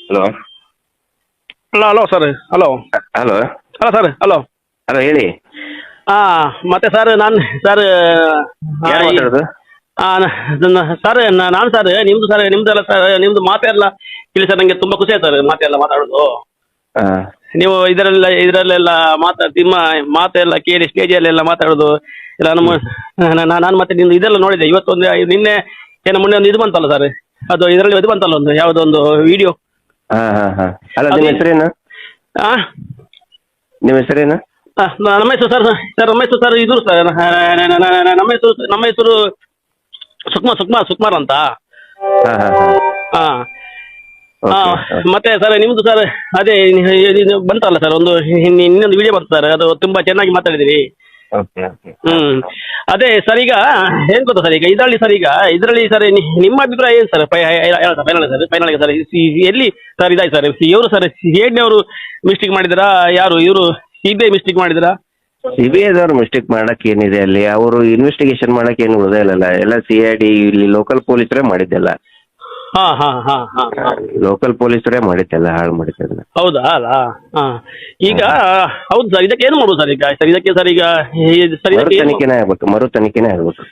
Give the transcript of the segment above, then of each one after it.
Hello hello hello sir hello hello hello sir hello hello ಹೇಳಿ. ಮತ್ತೆ sir ನಾನು sir ಯಾರು ಮಾತಾಡೋದು? ಸರ್ ನಾನು ಸರ್ ನಿಮ್ದೆಲ್ಲ ಸರ್ ನಿಮ್ದು ಮಾತೆಲ್ಲ ಇಲ್ಲಿ ಸರ್ ನನಗೆ ತುಂಬ ಖುಷಿ ಆಯ್ತು ಸರ್ ಮಾತೆಲ್ಲ ಮಾತಾಡೋದು. ಹಾಂ ನೀವು ಇದರಲ್ಲೆಲ್ಲ ನಿಮ್ಮ ಮಾತೆಲ್ಲ ಕೇಳಿ ಸ್ಟೇಜಲ್ಲೆಲ್ಲ ಮಾತಾಡೋದು ಇಲ್ಲ ನಾನು ಮತ್ತೆ ನಿಮ್ದು ಇದೆಲ್ಲ ನೋಡಿದೆ ಇವತ್ತೊಂದು ನಿನ್ನೆ ಏನೋ ಮೊನ್ನೆ ಒಂದು ಇದು ಬಂತಲ್ಲ ಸರ್, ಅದು ಇದರಲ್ಲಿ ಇದು ಬಂತಲ್ಲ ಒಂದು ಯಾವುದೊಂದು ವಿಡಿಯೋ. ಹಾಂ ಹಾಂ ಹಾಂ ಅಲ್ಲ ನಿಮ್ಮ ಹೆಸರೇನು? ನಿಮ್ಮ ಹೆಸರೇನು? ನಮ್ಮ ಹೆಸರು ಸರ್ ನಮ್ಮ ಹೆಸರು ಸರ್ ಇದು ಸರ್ ನಮ್ಮ ಹೆಸರು ಸುಕ್ಮಾರ್ ಅಂತ. ಹಾಂ ಹಾಂ ಹಾಂ ಹಾಂ ಮತ್ತೆ ಸರ್ ನಿಮ್ದು ಸರ್ ಅದೇ ಇದು ಬಂತಲ್ಲ ಸರ್ ಒಂದು ಇನ್ನೊಂದು ವಿಡಿಯೋ ಬಂತು ಸರ್, ಅದು ತುಂಬಾ ಚೆನ್ನಾಗಿ ಮಾತಾಡಿದಿರಿ. Okay okay. ಅದೇ ಸರ್ ಈಗ ಏನ್ ಗೊತ್ತಾ ಸರ್, ಈಗ ಇದರಲ್ಲಿ ಸರ್ ನಿಮ್ಮ ಅಭಿಪ್ರಾಯ ಏನು ಸರ್? ಫೈನಲ್ ಸರ್ ಎಲ್ಲಿ ಸರ್ ಇದಾಯ್ತು ಸರ್, ಇವರು ಸರ್ ಸಿಐಡಿಯವರು ಮಿಸ್ಟೇಕ್ ಮಾಡಿದಾರಾ, ಯಾರು ಇವರು CBI ಮಿಸ್ಟೇಕ್ ಮಾಡಿದಾರಾ? CBIದವ್ರು ಮಿಸ್ಟೇಕ್ ಮಾಡಕ್ ಏನಿದೆ ಅಲ್ಲಿ? ಅವರು ಇನ್ವೆಸ್ಟಿಗೇಷನ್ ಮಾಡಕ್ ಏನು ಉಳಿದೇ ಇಲ್ಲ, ಎಲ್ಲ CID ಇಲ್ಲಿ ಲೋಕಲ್ ಪೊಲೀಸರೇ ಮಾಡಿದ್ದೆಲ್ಲ. ಲೋಕಲ್ ಪೊಲೀಸರೇ ಮಾಡಿದ್ದೆಲ್ಲ, ಹಾಳು ಮಾಡಿದ್ದೆಲ್ಲ. ಹೌದಾ ಅಲ್ಲ? ಈಗ ಹೌದು ಸರ್, ಇದಕ್ಕೆ ಏನು ಮಾಡುದು ಸರ್ ಈಗ? ಇದಕ್ಕೆ ಸರ್ ಈಗ ತನಿಖೆನೇ ಆಗ್ಬೇಕು, ಮರು ತನಿಖೆನೇ ಆಗ್ಬೇಕು.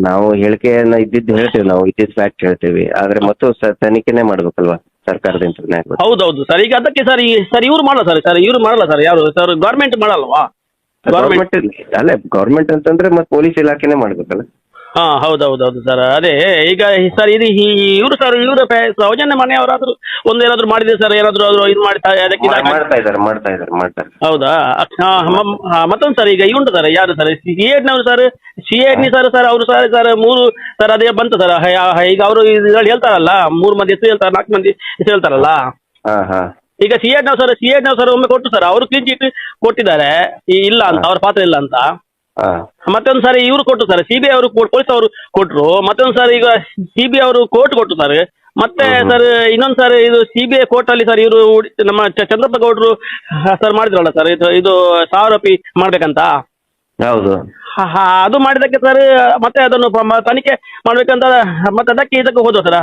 ನಾವು ಹೇಳಿಕೆಯನ್ನ ಇದ್ದಿದ್ದು ಹೇಳ್ತೇವೆ, ನಾವು ಇದ್ದಿದ್ದು ಫ್ಯಾಕ್ಟ್ ಹೇಳ್ತೇವೆ, ಆದ್ರೆ ಮತ್ತು ತನಿಖೆನೇ ಮಾಡ್ಬೇಕಲ್ವಾ ಸರ್ಕಾರದಿಂದ. ಹೌದೌದು ಸರ್, ಈಗ ಅದಕ್ಕೆ ಸರ್ ಇವ್ರು ಮಾಡಲ್ಲ ಸರ್ ಇವ್ರು ಮಾಡಲ್ಲ ಸರ್, ಯಾರು ಸರ್ ಗೌರ್ಮೆಂಟ್ ಮಾಡಲ್ವಾ? ಗೌರ್ಮೆಂಟ್ ಅಲ್ಲ, ಗೌರ್ಮೆಂಟ್ ಅಂತಂದ್ರೆ ಮತ್ತೆ ಪೊಲೀಸ್ ಇಲಾಖೆನೇ ಮಾಡ್ಬೇಕಲ್ಲ. ಹೌದೌದೌದು ಸರ್. ಅದೇ ಈಗ ಸರ್ ಇದು ಇವರು ಸರ್ ಇವರು ಸೌಜನ್ಯ ಮನೆಯವರಾದ್ರು ಏನಾದ್ರು ಮಾಡಿದೆ ಸರ್, ಏನಾದ್ರು ಇದು ಮಾಡ್ತಾ ಮಾಡ್ತಾ ಇದ್ದಾರೆ. ಹೌದಾ? ಮತ್ತೊಂದು ಸರ್ ಈಗ ಇವುಂಟು ಸರ್, ಯಾರು ಸರ್ ಸಿಐಡಿನವರು ಸರ್, ಸರ್ ಅವರು ಸರ್ 3 ಸರ್ ಅದೇ ಬಂತು ಸರ್. ಈಗ ಅವರು ಇದ್ರಲ್ಲಿ ಹೇಳ್ತಾರಲ್ಲ 3 ಮಂದಿ ಹೆಸರು ಹೇಳ್ತಾರೆ, 4 ಮಂದಿ ಹೆಸರು ಹೇಳ್ತಾರಲ್ಲ. ಈಗ ಸಿಐಡಿನವರು ಸರ್ ಒಮ್ಮೆ ಕೊಟ್ಟು ಸರ್ ಅವರು ಕ್ಲೀನ್ ಚೀಟ್ ಕೊಟ್ಟಿದ್ದಾರೆ, ಇಲ್ಲ ಅಂತ ಅವ್ರ ಪಾತ್ರ ಇಲ್ಲ ಅಂತ. ಮತ್ತೊಂದು ಸಾರಿ ಇವರು ಕೊಟ್ಟು ಸರ್ CBI ಅವರು ಪೊಲೀಸ್ ಅವರು ಕೊಟ್ರು, ಮತ್ತೊಂದು ಸಾರಿ ಈಗ CBI ಅವರು ಕೋರ್ಟ್ ಕೊಟ್ಟು ಸರ್. ಮತ್ತೆ ಸರ್ ಇನ್ನೊಂದು ಸಾರಿ ಇದು CBI ಕೋರ್ಟ್ ಅಲ್ಲಿ ಸರ್ ಇವರು ನಮ್ಮ ಚಂದ್ರಪ್ಪ ಗೌಡ್ರು ಸರ್ ಮಾಡಿದ್ರಲ್ಲ ಸರ್, ಇದು 1000 ರೂಪಾಯಿ ಮಾಡ್ಬೇಕಂತ. ಹೌದು. ಅದು ಮಾಡಿದಕ್ಕೆ ಸರ್ ಮತ್ತೆ ಅದನ್ನು ತನಿಖೆ ಮಾಡ್ಬೇಕಂತ ಮತ್ತೆ ಅದಕ್ಕೆ ಇದಕ್ಕೆ ಹೋದ್ರು ಸರ್.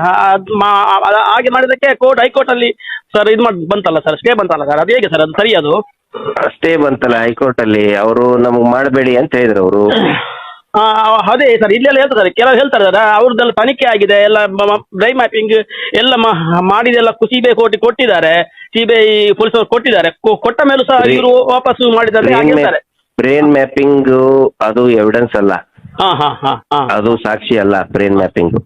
ಹಾಗೆ ಮಾಡಿದಕ್ಕೆ ಹೈಕೋರ್ಟ್ ಅಲ್ಲಿ ಸರ್ ಇದು ಬಂತಲ್ಲ ಸರ್, ಸ್ಟೇ ಬಂತಲ್ಲ ಸರ್, ಅದು ಹೇಗೆ ಸರ್ ಅದು ಸರಿ? ಅದು ಸ್ಟೇ ಬಂತಲ್ಲ ಹೈಕೋರ್ಟ್ ಅಲ್ಲಿ, ಅವರು ನಮಗ್ ಮಾಡಬೇಡಿ ಅಂತ ಹೇಳಿದ್ರು ಅವರು. ಅದೇ ಸರ್ ಇಲ್ಲೆಲ್ಲ ಹೇಳ್ತಾರೆ ಸರ್, ಕೆಲವು ಹೇಳ್ತಾರೆ ಸರ್ ಅವ್ರದ್ದೆಲ್ಲ ತನಿಖೆ ಆಗಿದೆ, ಎಲ್ಲ ಡ್ರೈ ಮ್ಯಾಪಿಂಗ್ ಎಲ್ಲ ಮಾಡಿದೆಲ್ಲ CBI ಕೋರ್ಟ್ ಕೊಟ್ಟಿದ್ದಾರೆ, CBI ಪೊಲೀಸರು ಕೊಟ್ಟಿದ್ದಾರೆ. ಕೊಟ್ಟ ಮೇಲೂ ಸಹ ಇವರು ವಾಪಸ್ಸು ಮಾಡಿದ್ದಾರೆ. ಬ್ರೇನ್ ಮ್ಯಾಪಿಂಗ್ ಅದು ಎವಿಡೆನ್ಸ್ ಅಲ್ಲ, ಅದು ಸಾಕ್ಷಿ ಅಲ್ಲ ಬ್ರೇನ್ ಮ್ಯಾಪಿಂಗ್.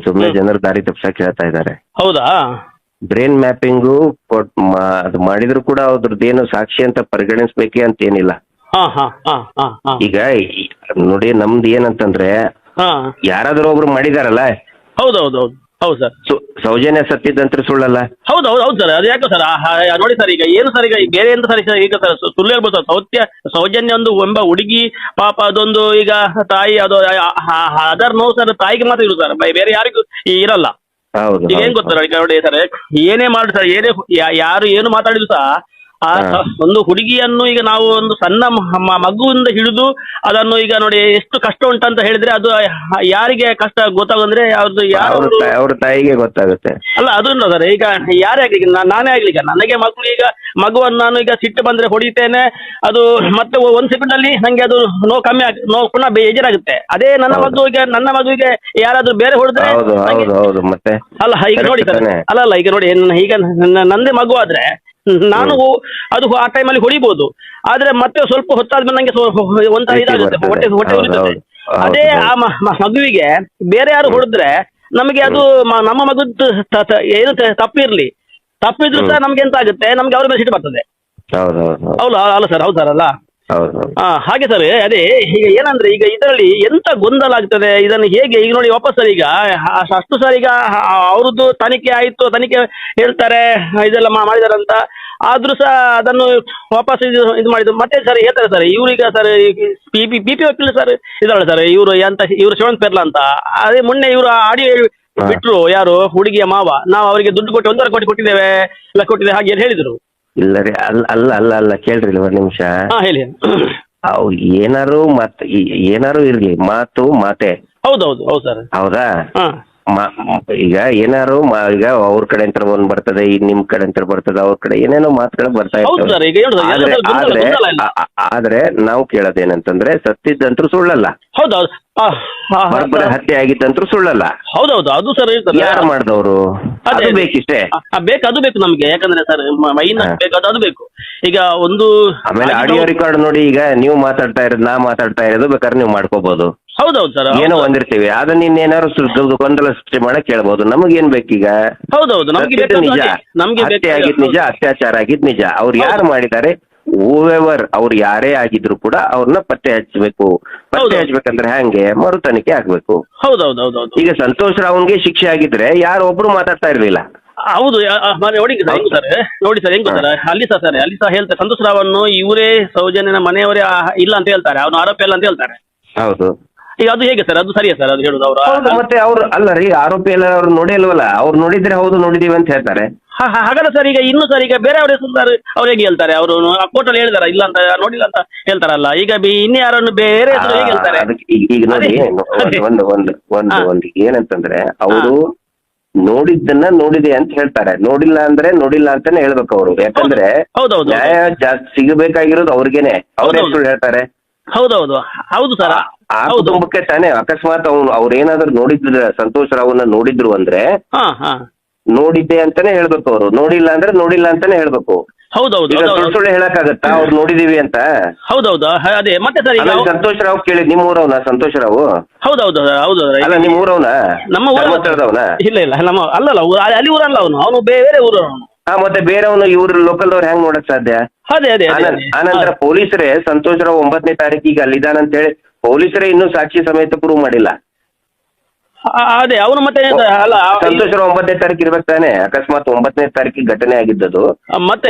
ಸುಮ್ಮನೆ ಜನರು ದಾರಿ ತಪ್ಪಿಸಕ್ಕೆ ಹೇಳ್ತಾ ಇದ್ದಾರೆ. ಹೌದಾ? ಬ್ರೇನ್ ಮ್ಯಾಪಿಂಗು ಅದು ಮಾಡಿದ್ರು ಕೂಡ ಅದ್ರದ್ದೇನು ಸಾಕ್ಷಿ ಅಂತ ಪರಿಗಣಿಸ್ಬೇಕೆ ಅಂತ ಏನಿಲ್ಲ. ಈಗ ನೋಡಿ, ನಮ್ದು ಏನಂತಂದ್ರೆ ಯಾರಾದ್ರೂ ಒಬ್ರು ಮಾಡಿದಾರಲ್ಲ. ಹೌದೌದೌದು ಹೌದು ಸರ್. ಸೌಜನ್ಯ ಸತ್ತಿದ್ದಂತ್ರ ಸುಳ್ಳಲ್ಲ. ಹೌದು ಸರ್, ಅದು ಯಾಕೆ ಸರ್ ನೋಡಿ ಸರ್, ಈಗ ಏನು ಸರ್ ಈಗ ಬೇರೆ ಎಂತ ಸರ್ ಈಗ ಸರ್ ಸುಳ್ಳು ಹೇಳ್ಬೋದು ಸರ್. ಸೌಜನ್ಯ ಒಂದು ಎಂಬ ಹುಡುಗಿ ಪಾಪ, ಅದೊಂದು ಈಗ ತಾಯಿ ಅದು ಅದರ್ ನೋವು ಸರ್ ತಾಯಿಗೆ ಮಾತ್ರ ಇರು ಸರ್, ಬೇರೆ ಯಾರಿಗೂ ಇರಲ್ಲ. ಹೌದು. ಈಗ ಏನ್ ಗೊತ್ತಾ ಈಗ ನೋಡಿ ಸರ್, ಏನೇ ಮಾಡಿ ಸರ್, ಯಾರು ಏನು ಮಾತಾಡಿದ್ರು ಸಹ ಒಂದು ಹುಡುಗಿಯನ್ನು ಈಗ ನಾವು ಒಂದು ಸಣ್ಣ ಮಗುವಿಂದ ಹಿಡಿದು ಅದನ್ನು ಈಗ ನೋಡಿ ಎಷ್ಟು ಕಷ್ಟ ಉಂಟಂತ ಹೇಳಿದ್ರೆ ಅದು ಯಾರಿಗೆ ಕಷ್ಟ ಗೊತ್ತಾಗಂದ್ರೆ ಅವ್ರ ತಾಯಿಗೆ ಗೊತ್ತಾಗುತ್ತೆ. ಅಲ್ಲ ಅದು ಸರ್, ಈಗ ಯಾರೇ ಆಗ್ಲಿ, ನಾನೇ ಆಗ್ಲಿ, ಈಗ ನನಗೆ ಮಕ್ಕಳು ಈಗ ಮಗುವನ್ನು ನಾನು ಈಗ ಸಿಟ್ಟು ಬಂದ್ರೆ ಹೊಡಿತೇನೆ, ಅದು ಮತ್ತೆ 1 ಸೆಕೆಂಡ್ ಅಲ್ಲಿ ನಂಗೆ ಅದು ನೋವು ಪುನಃ ಬೇಜಾರಾಗುತ್ತೆ. ಅದೇ ನನ್ನ ಮಗುವಿಗೆ ಯಾರಾದ್ರೂ ಬೇರೆ ಹೊಡೆದ್ರೆ ಮತ್ತೆ ಅಲ್ಲ ಈಗ ನೋಡಿ ಸರ್, ಅಲ್ಲ ಈಗ ನೋಡಿ, ಈಗ ನಂದೇ ಮಗು ಆದ್ರೆ ನಾನು ಅದು ಆ ಟೈಮಲ್ಲಿ ಹೊಡಿಬಹುದು, ಆದ್ರೆ ಮತ್ತೆ ಸ್ವಲ್ಪ ಹೊತ್ತಾದ್ಮೇಲೆ ನಂಗೆ ಒಂಥರ ಇದಾಗುತ್ತೆ, ಹೊಟ್ಟೆ ಉರಿತದೆ. ಅದೇ ಆ ಮಗುವಿಗೆ ಬೇರೆ ಯಾರು ಹೊಡೆದ್ರೆ ನಮಗೆ ಅದು ನಮ್ಮ ಮಗುದ್ದು ಏನು ತಪ್ಪಿದ್ರು ಸಹ ನಮ್ಗೆ ಎಂತ ಆಗುತ್ತೆ, ನಮ್ಗೆ ಅವ್ರ ಮೇಲೆ ಸಿಟ್ಟು ಬರ್ತದೆ. ಹೌದು ಅಲ್ಲ ಸರ್? ಹೌದು ಸರ್ ಅಲ್ಲ? ಹಾಗೆ ಸರ್. ಅದೇ ಈಗ ಏನಂದ್ರೆ ಈಗ ಇದರಲ್ಲಿ ಎಂತ ಗೊಂದಲ ಆಗ್ತದೆ, ಇದನ್ನು ಹೇಗೆ ಈಗ ನೋಡಿ ವಾಪಸ್ ಸರ್ ಈಗ ಅಷ್ಟು ಸರ್ ಈಗ ಅವ್ರದ್ದು ತನಿಖೆ ಆಯ್ತು, ತನಿಖೆ ಹೇಳ್ತಾರೆ ಇದೆಲ್ಲ ಮಾಡಿದಾರಂತ, ಆದ್ರೂ ಸಹ ಅದನ್ನು ವಾಪಸ್ ಇದು ಮಾಡಿದ್ರು. ಮತ್ತೆ ಸರ್ ಹೇಳ್ತಾರೆ ಸರ್ ಇವ್ರೀಗ ಸರ್ PP ವಕೀಲ ಸರ್ ಇದಾಳೆ ಸರ್, ಇವರು ಶಿವನ್ ಪೆರ್ಲಾ ಅಂತ. ಅದೇ ಮೊನ್ನೆ ಇವರು ಆಡಿಯೋ ಬಿಟ್ರು, ಯಾರು ಹುಡುಗಿಯ ಮಾವ, ನಾವು ಅವರಿಗೆ ದುಡ್ಡು ಕೊಟ್ಟು 1.5 ಕೋಟಿ ಕೊಟ್ಟಿದ್ದೇವೆ ಹಾಗೆ ಹೇಳಿದ್ರು. ಇಲ್ಲ ರೀ, ಅಲ್ಲ ಕೇಳ್ರಿ ಒಂದ್ ನಿಮಿಷ. ಹೇಳಿ. ಏನಾರು ಇರ್ಲಿ, ಮಾತು ಮಾತೆ. ಹೌದು ಸರ್. ಹೌದಾ? ಈಗ ಏನಾರು ಈಗ ಅವ್ರ ಕಡೆ ಅಂತ ಒಂದ್ ಬರ್ತದೆ, ಈಗ ನಿಮ್ ಕಡೆ ಅಂತ ಬರ್ತದೆ, ಅವ್ರ ಕಡೆ ಏನೇನೋ ಮಾತುಗಳು ಬರ್ತಾ ಹೌದು ಇರ್ತವೆ. ಸರ್, ಈಗ ಏನು ಸರ್, ಎಲ್ಲ ಆದ್ರೆ ಸರ್ ಗೊಂದಲ ಆದ್ರೆ ಗೊಂದಲ ಇಲ್ಲ. ಆದ್ರೆ ನಾವು ಕೇಳೋದೇನಂತಂದ್ರೆ ಸತ್ತಿದ್ದಂತ್ರು ಸುಳ್ಳಲ್ಲ, ಹೌದೌದು ಬರೋಬ್ಬರಿ ಹತ್ಯೆ ಆಗಿದ್ದಂತ್ರು ಸುಳ್ಳಲ್ಲ. ಹೌದೌದು, ಅದು ಸರ್ ಯಾರು ಮಾಡಿದವರು ಅದು ಬೇಕಿಷ್ಟೇ. ಬೇಕು, ಅದು ಬೇಕು ನಮ್ಗೆ. ಯಾಕಂದ್ರೆ ಸರ್ ಮೈನ್ ಬೇಕು, ಅದು ಬೇಕು. ಈಗ ಒಂದು ಆಮೇಲೆ ಆಡಿಯೋ ರೆಕಾರ್ಡ್ ನೋಡಿ, ಈಗ ನೀವು ಮಾತಾಡ್ತಾ ಇರೋದು ನಾ ಮಾತಾಡ್ತಾ ಇರೋದು ಬೇಕಾದ್ರೆ ನೀವು ಮಾಡ್ಕೋಬಹುದು. ಹೌದೌದು ಸರ್, ಏನೋ ಒಂದಿರ್ತೀವಿ ಅದನ್ನ ಇನ್ನೇನಾದ್ರು ಗೊಂದಲ ಸೃಷ್ಟಿ ಮಾಡಕ್ ಕೇಳ್ಬೋದು. ನಮಗೇನ್ ಬೇಕೀಗ? ಹೌದೌದು, ನಮ್ಗೆ ಸತ್ತಿದ್ದು ಬೇಕಾದ್ದು ನಿಜ, ಅದೇ. ನಮ್ಗೆ ಹತ್ಯೆ ಬೇಕಾದ್ದು ಆಗಿದ್ ನಿಜ, ಅತ್ಯಾಚಾರ ಆಗಿದ್ ನಿಜ. ಅವ್ರು ಯಾರು ಮಾಡಿದ್ದಾರೆ, ಹೂವೆವರ್ ಅವ್ರು ಯಾರೇ ಆಗಿದ್ರು ಕೂಡ ಅವ್ರನ್ನ ಪತ್ತೆ ಹಚ್ಚಬೇಕು. ಪತ್ತೆ ಹಚ್ಬೇಕಂದ್ರೆ ಹಂಗೆ ಮರು ತನಿಖೆ ಆಗ್ಬೇಕು. ಹೌದೌದು ಹೌದೌದು. ಈಗ ಸಂತೋಷ್ ರಾವ್ಗೆ ಶಿಕ್ಷೆ ಆಗಿದ್ರೆ ಯಾರು ಒಬ್ರು ಮಾತಾಡ್ತಾ ಇರ್ಲಿಲ್ಲ. ಹೌದು ನೋಡಿ ಸರ್, ಹೆಂಗ್ ಸರ್ ನೋಡಿ ಸರ್, ಹೆಂಗ್ ಗೊತ್ತಾರೆ, ಅಲ್ಲಿ ಸಹ ಹೇಳ್ತಾರೆ, ಸಂತೋಷ್ ರಾವನ್ನು ಇವರೇ ಸೌಜನ್ಯನ ಮನೆಯವರೇ ಇಲ್ಲ ಅಂತ ಹೇಳ್ತಾರೆ, ಅವನು ಆರೋಪಿ ಅಲ್ಲ ಅಂತ ಹೇಳ್ತಾರೆ. ಹೌದು, ಈಗ ಅದು ಹೇಗೆ ಸರ್, ಅದು ಸರಿಯಾ ಸರ್ ಅದು ಹೇಳುದು? ಹೌದು, ಮತ್ತೆ ಅವ್ರು ಅಲ್ಲ ರೀ, ಆರೋಪಿ ಎಲ್ಲ ಅವ್ರು ನೋಡಿ ಅಲ್ವಲ್ಲ, ಅವ್ರು ನೋಡಿದ್ರೆ ಹೌದು ನೋಡಿದೀವಿ ಅಂತ ಹೇಳ್ತಾರೆ. ಹಾಗಾದ್ರೆ ಸರ್ ಈಗ ಇನ್ನು ಸರ್ ಈಗ ಬೇರೆ ಅವ್ರ ಹೆಸರು ಸರ್ ಅವ್ರು ಹೇಗೆ ಹೇಳ್ತಾರೆ? ಅವರು ಕೋರ್ಟ್ ಅಲ್ಲಿ ಹೇಳಿದಾರ ಇಲ್ಲ ಅಂತ, ನೋಡಿಲ್ಲ ಅಂತ ಹೇಳ್ತಾರಲ್ಲ. ಈಗ ಇನ್ಯಾರನ್ನು ಬೇರೆ ಹೆಸರು ಹೇಗೆ ಹೇಳ್ತಾರೆ? ಅದಕ್ಕೆ ಈಗ ನೋಡಿ, ಒಂದು ಏನಂತಂದ್ರೆ ಅವರು ನೋಡಿದ್ದನ್ನ ನೋಡಿದೆ ಅಂತ ಹೇಳ್ತಾರೆ, ನೋಡಿಲ್ಲ ಅಂದ್ರೆ ನೋಡಿಲ್ಲ ಅಂತಾನೆ ಹೇಳ್ಬೇಕು ಅವರು. ಯಾಕಂದ್ರೆ ನ್ಯಾಯ ಜಾಸ್ತಿ ಸಿಗಬೇಕಾಗಿರೋದು ಅವ್ರಿಗೇನೆ, ಅವ್ರ ಹೆಸರು ಹೇಳ್ತಾರೆ. ಹೌದೌದು ಹೌದು ಸರ್, ಆ ಕುಟುಂಬಕ್ಕೆ ತಾನೇ. ಅಕಸ್ಮಾತ್ ಅವ್ರು ಏನಾದ್ರು ನೋಡಿದ್ರೆ, ಸಂತೋಷ್ ರಾವ್ನ ನೋಡಿದ್ರು ಅಂದ್ರೆ ನೋಡಿದ್ದೆ ಅಂತಾನೆ ಹೇಳ್ಬೇಕು ಅವರು, ನೋಡಿಲ್ಲ ಅಂದ್ರೆ ನೋಡಿಲ್ಲ ಅಂತಾನೆ ಹೇಳ್ಬೇಕು. ಹೌದೌದು, ಸುಳ್ಳು ಹೇಳಕ್ಕಾಗತ್ತಾ ಅವ್ರು ನೋಡಿದೀವಿ ಅಂತ? ಹೌದೌದು, ಅದೇ ಮತ್ತೆ ಸರ್ ಈಗ ಸಂತೋಷ್ ರಾವ್ ಕೇಳಿ, ನಿಮ್ಮ ಊರವ್ನ ಸಂತೋಷ್ ರಾವ್? ಹೌದೌದು ಹೌದು. ಅಲ್ಲ, ನಿಮ್ಮ ಊರವ್ನ? ನಮ್ಮ ಊರವನ? ಇಲ್ಲ ನಮ್ಮ ಅಲ್ಲಲ್ಲ, ಅಲ್ಲಿ ಊರಲ್ಲ ಅವನು, ಅವನು ಬೇರೆ ಊರವನು. ಮತ್ತೆ ಬೇರೆಯವನು ಇವ್ರು ಲೋಕಲ್ದವ್ರು ಹೆಂಗ್ ನೋಡಕ್ ಸಾಧ್ಯ? ಅದೇ ಅದೇ. ಆನಂತರ ಪೊಲೀಸರೇ ಸಂತೋಷ್ ರಾವ್ 9ನೇ ತಾರೀಕಿಗೆ ಅಲ್ಲಿದ್ದಾನಂತ ಹೇಳಿ ಪೊಲೀಸರೇ ಇನ್ನೂ ಸಾಕ್ಷಿ ಸಮೇತ ಪ್ರೂವ್ ಮಾಡಿಲ್ಲ. ಅದೇ ಅವನು ಮತ್ತೆ ಅಲ್ಲ, ಸಂತೋಷ್ ರಾವ್ 9ನೇ ತಾರೀಕು ಇರ್ಬೇಕು ತಾನೆ. ಅಕಸ್ಮಾತ್ 9ನೇ ತಾರೀಕಿಗೆ ಘಟನೆ ಆಗಿದ್ದದು ಮತ್ತೆ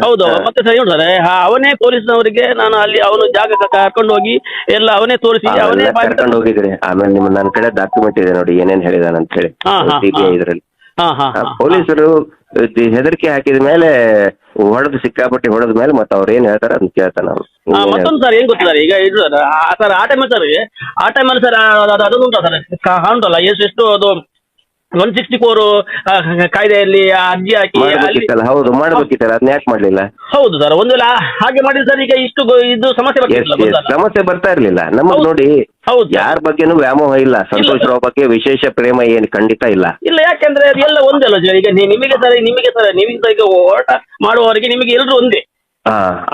ಹೌದು. ಮತ್ತೆ ಸರಿ ನೋಡ್ತಾರೆ, ಅವನೇ ಪೊಲೀಸ್ನವರಿಗೆ ನಾನು ಅಲ್ಲಿ ಅವನು ಜಾಗ ಕರ್ಕೊಂಡು ಹೋಗಿ ಎಲ್ಲ ಅವನೇ ತೋರಿಸಿ ಅವನೇ ಕರ್ಕೊಂಡು ಹೋಗಿದ್ರಿ. ಆಮೇಲೆ ನಿಮ್ಮ ನನ್ನ ಕಡೆ ಡಾಕ್ಯುಮೆಂಟ್ ಇದೆ ನೋಡಿ, ಏನೇನ್ ಹೇಳಿದಾನಂತ ಹೇಳಿ ಸಿಬಿಐ ಇದ್ರಲ್ಲಿ. ಪೊಲೀಸರು ಹೆದರಿಕೆ ಹಾಕಿದ ಮೇಲೆ ಹೊಡೆದು ಸಿಕ್ಕಾಪಟ್ಟಿ ಹೊಡೆದ ಮೇಲೆ ಮತ್ತೆ ಅವ್ರು ಏನ್ ಹೇಳ್ತಾರೆ ಅದನ್ನ ಕೇಳ್ತಾನ ಅವ್ರು. ಮತ್ತೊಂದು ಸರ್ ಏನ್ ಗೊತ್ತಿದ್ದಾರೆ ಈಗ ಇದು ಸರ್, ಆ ಟೈಮಲ್ಲಿ ಸರ್ ಅದೊಂದು ಉಂಟು ಸರ್, ಉಂಟಲ್ಲ ಎಷ್ಟು ಅದು 164 ಕಾಯ್ದೆಯಲ್ಲಿ ಅರ್ಜಿ ಹಾಕಿ. ಹೌದು, ಮಾಡ್ಬೇಕಿತ್ತಲ್ಲ, ಅದನ್ನ ಯಾಕೆ ಮಾಡ್ಲಿಲ್ಲ? ಹೌದು ಸರ್, ಒಂದು ವೇಳೆ ಹಾಗೆ ಮಾಡಿದ್ರೆ ಸರ್ ಈಗ ಇಷ್ಟು ಇದು ಸಮಸ್ಯೆ ಬರ್ತಾ ಇರ್ಲಿಲ್ಲ ನಮಗ್. ನೋಡಿ, ಹೌದು, ಯಾರ ಬಗ್ಗೆನೂ ವ್ಯಾಮೋಹ ಇಲ್ಲ. ಸಂತೋಷ್ ರಾವ್ ಬಗ್ಗೆ ವಿಶೇಷ ಪ್ರೇಮ ಏನ್ ಖಂಡಿತ ಇಲ್ಲ. ಯಾಕೆಂದ್ರೆ ಅದು ಎಲ್ಲ ಒಂದೇ ಅಲ್ಲ ಸರ್. ಈಗ ನಿಮಗೆ ಸರ್ ಈಗ ಹೋರಾಟ ಮಾಡುವವರಿಗೆ ನಿಮಗೆ ಎಲ್ಲರೂ ಒಂದೇ.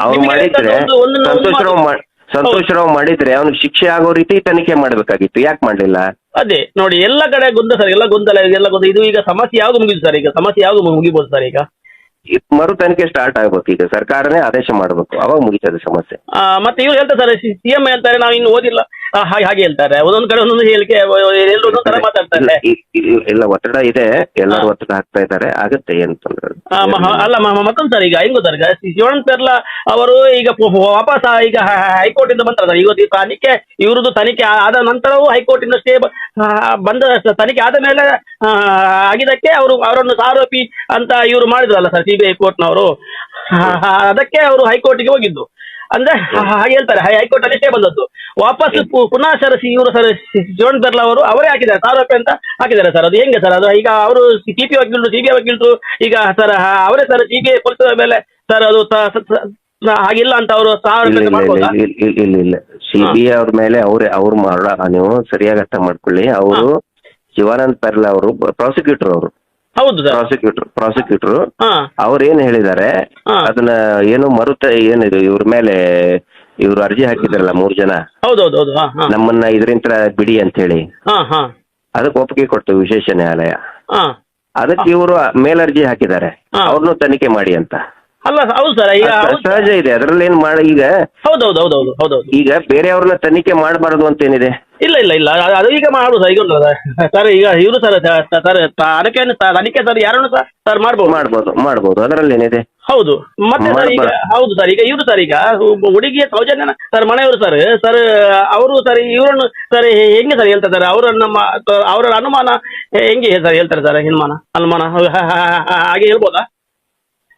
ಅವ್ರು ಮಾಡಿದ್ರೆ ಸಂತೋಷ್ ರಾವ್ ಮಾಡಿದ್ರೆ ಅವ್ನಿಗೆ ಶಿಕ್ಷೆ ಆಗೋ ರೀತಿ ತನಿಖೆ ಮಾಡ್ಬೇಕಾಗಿತ್ತು, ಯಾಕೆ ಮಾಡ್ಲಿಲ್ಲ? ಅದೇ ನೋಡಿ, ಎಲ್ಲ ಕಡೆ ಎಲ್ಲ ಗೊಂದಲ. ಇದು ಈಗ ಸಮಸ್ಯೆ ಯಾವ್ದು ಮುಗಿದು ಸರ್? ಈಗ ಸಮಸ್ಯೆ ಯಾವ್ದು ಮುಗಿಬೋದು ಸರ್? ಈಗ ಮರು ತನಿಖೆ ಸ್ಟಾರ್ಟ್ ಆಗ್ಬೇಕು. ಈಗ ಸರ್ಕಾರನೇ ಆದೇಶ ಮಾಡಬೇಕು, ಅವಾಗ ಮುಗಿತದೆ ಸಮಸ್ಯೆ. ಮತ್ತೆ ಇವ್ರು ಹೇಳ್ತಾರೆ ಸರ್, ಸಿಎಂ ಹೇಳ್ತಾರೆ ನಾವು ಇನ್ನು ಓದಿಲ್ಲ, ಹಾಗೆ ಹೇಳ್ತಾರೆ. ಒಂದೊಂದು ಕಡೆ ಒಂದೊಂದು ಹೇಳಿಕೆ, ಎಲ್ಲರೂ ಒಂದೊಂದು ತರ ಮಾತಾಡ್ತಾರೆ. ಇಲ್ಲ, ಒತ್ತಡ ಇದೆ, ಎಲ್ಲರೂ ಒತ್ತಡ ಹಾಕ್ತಾ ಇದ್ದಾರೆ, ಆಗತ್ತೆ, ಏನು ತೊಂದರೆ ಅಲ್ಲ. ಮತ್ತೊಂದು ಸರ್, ಈಗ ಹೆಂಗ್ ಗೊತ್ತಾರೆ, ಶಿವಣ್ಣ ಪೆರ್ಲಾ ಅವರು ಈಗ ವಾಪಸ್ ಈಗ ಹೈಕೋರ್ಟ್ ಇಂದ ಬಂತಾರೆ. ಇವತ್ತು ತನಿಖೆ, ಇವ್ರದ್ದು ತನಿಖೆ ಆದ ನಂತರವೂ ಹೈಕೋರ್ಟ್ ಇಂದ ಸ್ಟೇ ಬಂದ, ತನಿಖೆ ಆದ ಮೇಲೆ ಆಗಿದ್ದಕ್ಕೆ ಅವರನ್ನು ಆರೋಪಿ ಅಂತ ಇವರು ಮಾಡಿದ್ರಲ್ಲ ಸರ್, ಸಿಬಿಐ ಕೋರ್ಟ್ನವರು. ಅದಕ್ಕೆ ಅವರು ಹೈಕೋರ್ಟ್ಗೆ ಹೋಗಿದ್ದು. ಅಂದ್ರೆ ಹಾಗೆ ಹೇಳ್ತಾರೆ, ಹೈಕೋರ್ಟ್ ಅಲ್ಲಿ ಸ್ಟೇ ಬಂದದ್ದು. ವಾಪಸ್ ಪುನಃ ಸರ್ ಇವರು ಸರ್ ಶಿವಣ್ಣ ಪೆರ್ಲಾ ಅವರು ಅವರೇ ಹಾಕಿದ್ದಾರೆ, ಆರೋಪಿ ಅಂತ ಹಾಕಿದ್ದಾರೆ ಸರ್. ಅದು ಹೆಂಗೆ ಸರ್? ಅದು ಈಗ ಅವರು ಸಿಬಿಐ ವಕೀಲರು ಈಗ ಸರ್ ಅವರೇ ಸರ್ ಸಿಬಿಐ ಪೊಲೀಸರ ಮೇಲೆ ಸರ್ ಅದು ಹಾಗಿಲ್ಲ ಅಂತ ಅವರು ಇಲ್ಲ. ಸಿಬಿಐ ಅವ್ರ ಮೇಲೆ ಅವ್ರು ಮಾಡ, ನೀವು ಸರಿಯಾಗಿ ಅರ್ಥ ಮಾಡ್ಕೊಳ್ಳಿ. ಅವರು ಶಿವಾನಂದ್ ಪೆರ್ಲಾ ಅವರು ಪ್ರಾಸಿಕ್ಯೂಟರ್, ಅವರು ಹೌದು ಪ್ರಾಸಿಕ್ಯೂಟರ್ ಅವ್ರು ಏನ್ ಹೇಳಿದ್ದಾರೆ, ಅದನ್ನ ಏನು ಏನಿದು ಇವ್ರ ಮೇಲೆ ಇವ್ರು ಅರ್ಜಿ ಹಾಕಿದ್ರಲ್ಲ 3 ಜನ, ನಮ್ಮನ್ನ ಇದರಿಂದ ಬಿಡಿ ಅಂತ ಹೇಳಿ, ಅದಕ್ಕೆ ಒಪ್ಪಿಗೆ ಕೊಡ್ತು ವಿಶೇಷ ನ್ಯಾಯಾಲಯ. ಅದಕ್ಕೆ ಇವರು ಮೇಲರ್ಜಿ ಹಾಕಿದ್ದಾರೆ, ಅವ್ರನ್ನು ತನಿಖೆ ಮಾಡಿ ಅಂತ. ಅಲ್ಲ ಹೌದು ಸರ್, ಈಗ ಸಹಜ ಇದೆ, ಅದ್ರಲ್ಲಿ ಏನ್ ಮಾಡಿ. ಈಗ ಹೌದೌದು ಈಗ ಬೇರೆಯವ್ರನ್ನ ತನಿಖೆ ಮಾಡಬಾರದು ಅಂತ ಏನಿದೆ? ಇಲ್ಲ ಅದು ಈಗ ಮಾಡುದು ಸರ್. ಈಗ ಸರ್ ಈಗ ಇವರು ಸರ್ ತನಿಖೆ ಸರ್ ಯಾರನ್ನು ಸರ್ ಮಾಡ್ಬೋದು, ಅದರಲ್ಲಿ ಏನಿದೆ? ಹೌದು. ಮತ್ತೆ ಸರ್ ಈಗ ಹೌದು ಸರ್, ಈಗ ಇವರು ಸರ್ ಈಗ ಹುಡುಗಿಯ ಸೌಜನ್ಯನ ಸರ್ ಮನೆಯವರು ಸರ್ ಅವರು ಸರ್ ಇವರನ್ನು ಸರ್ ಹೆಂಗೆ ಸರ್ ಹೇಳ್ತಾರೆ, ಅವರ ಅನುಮಾನ ಹೆಂಗೆ ಸರ್ ಹೇಳ್ತಾರೆ ಸರ್? ಅನುಮಾನ ಹಾಗೆ ಹೇಳ್ಬೋದಾ?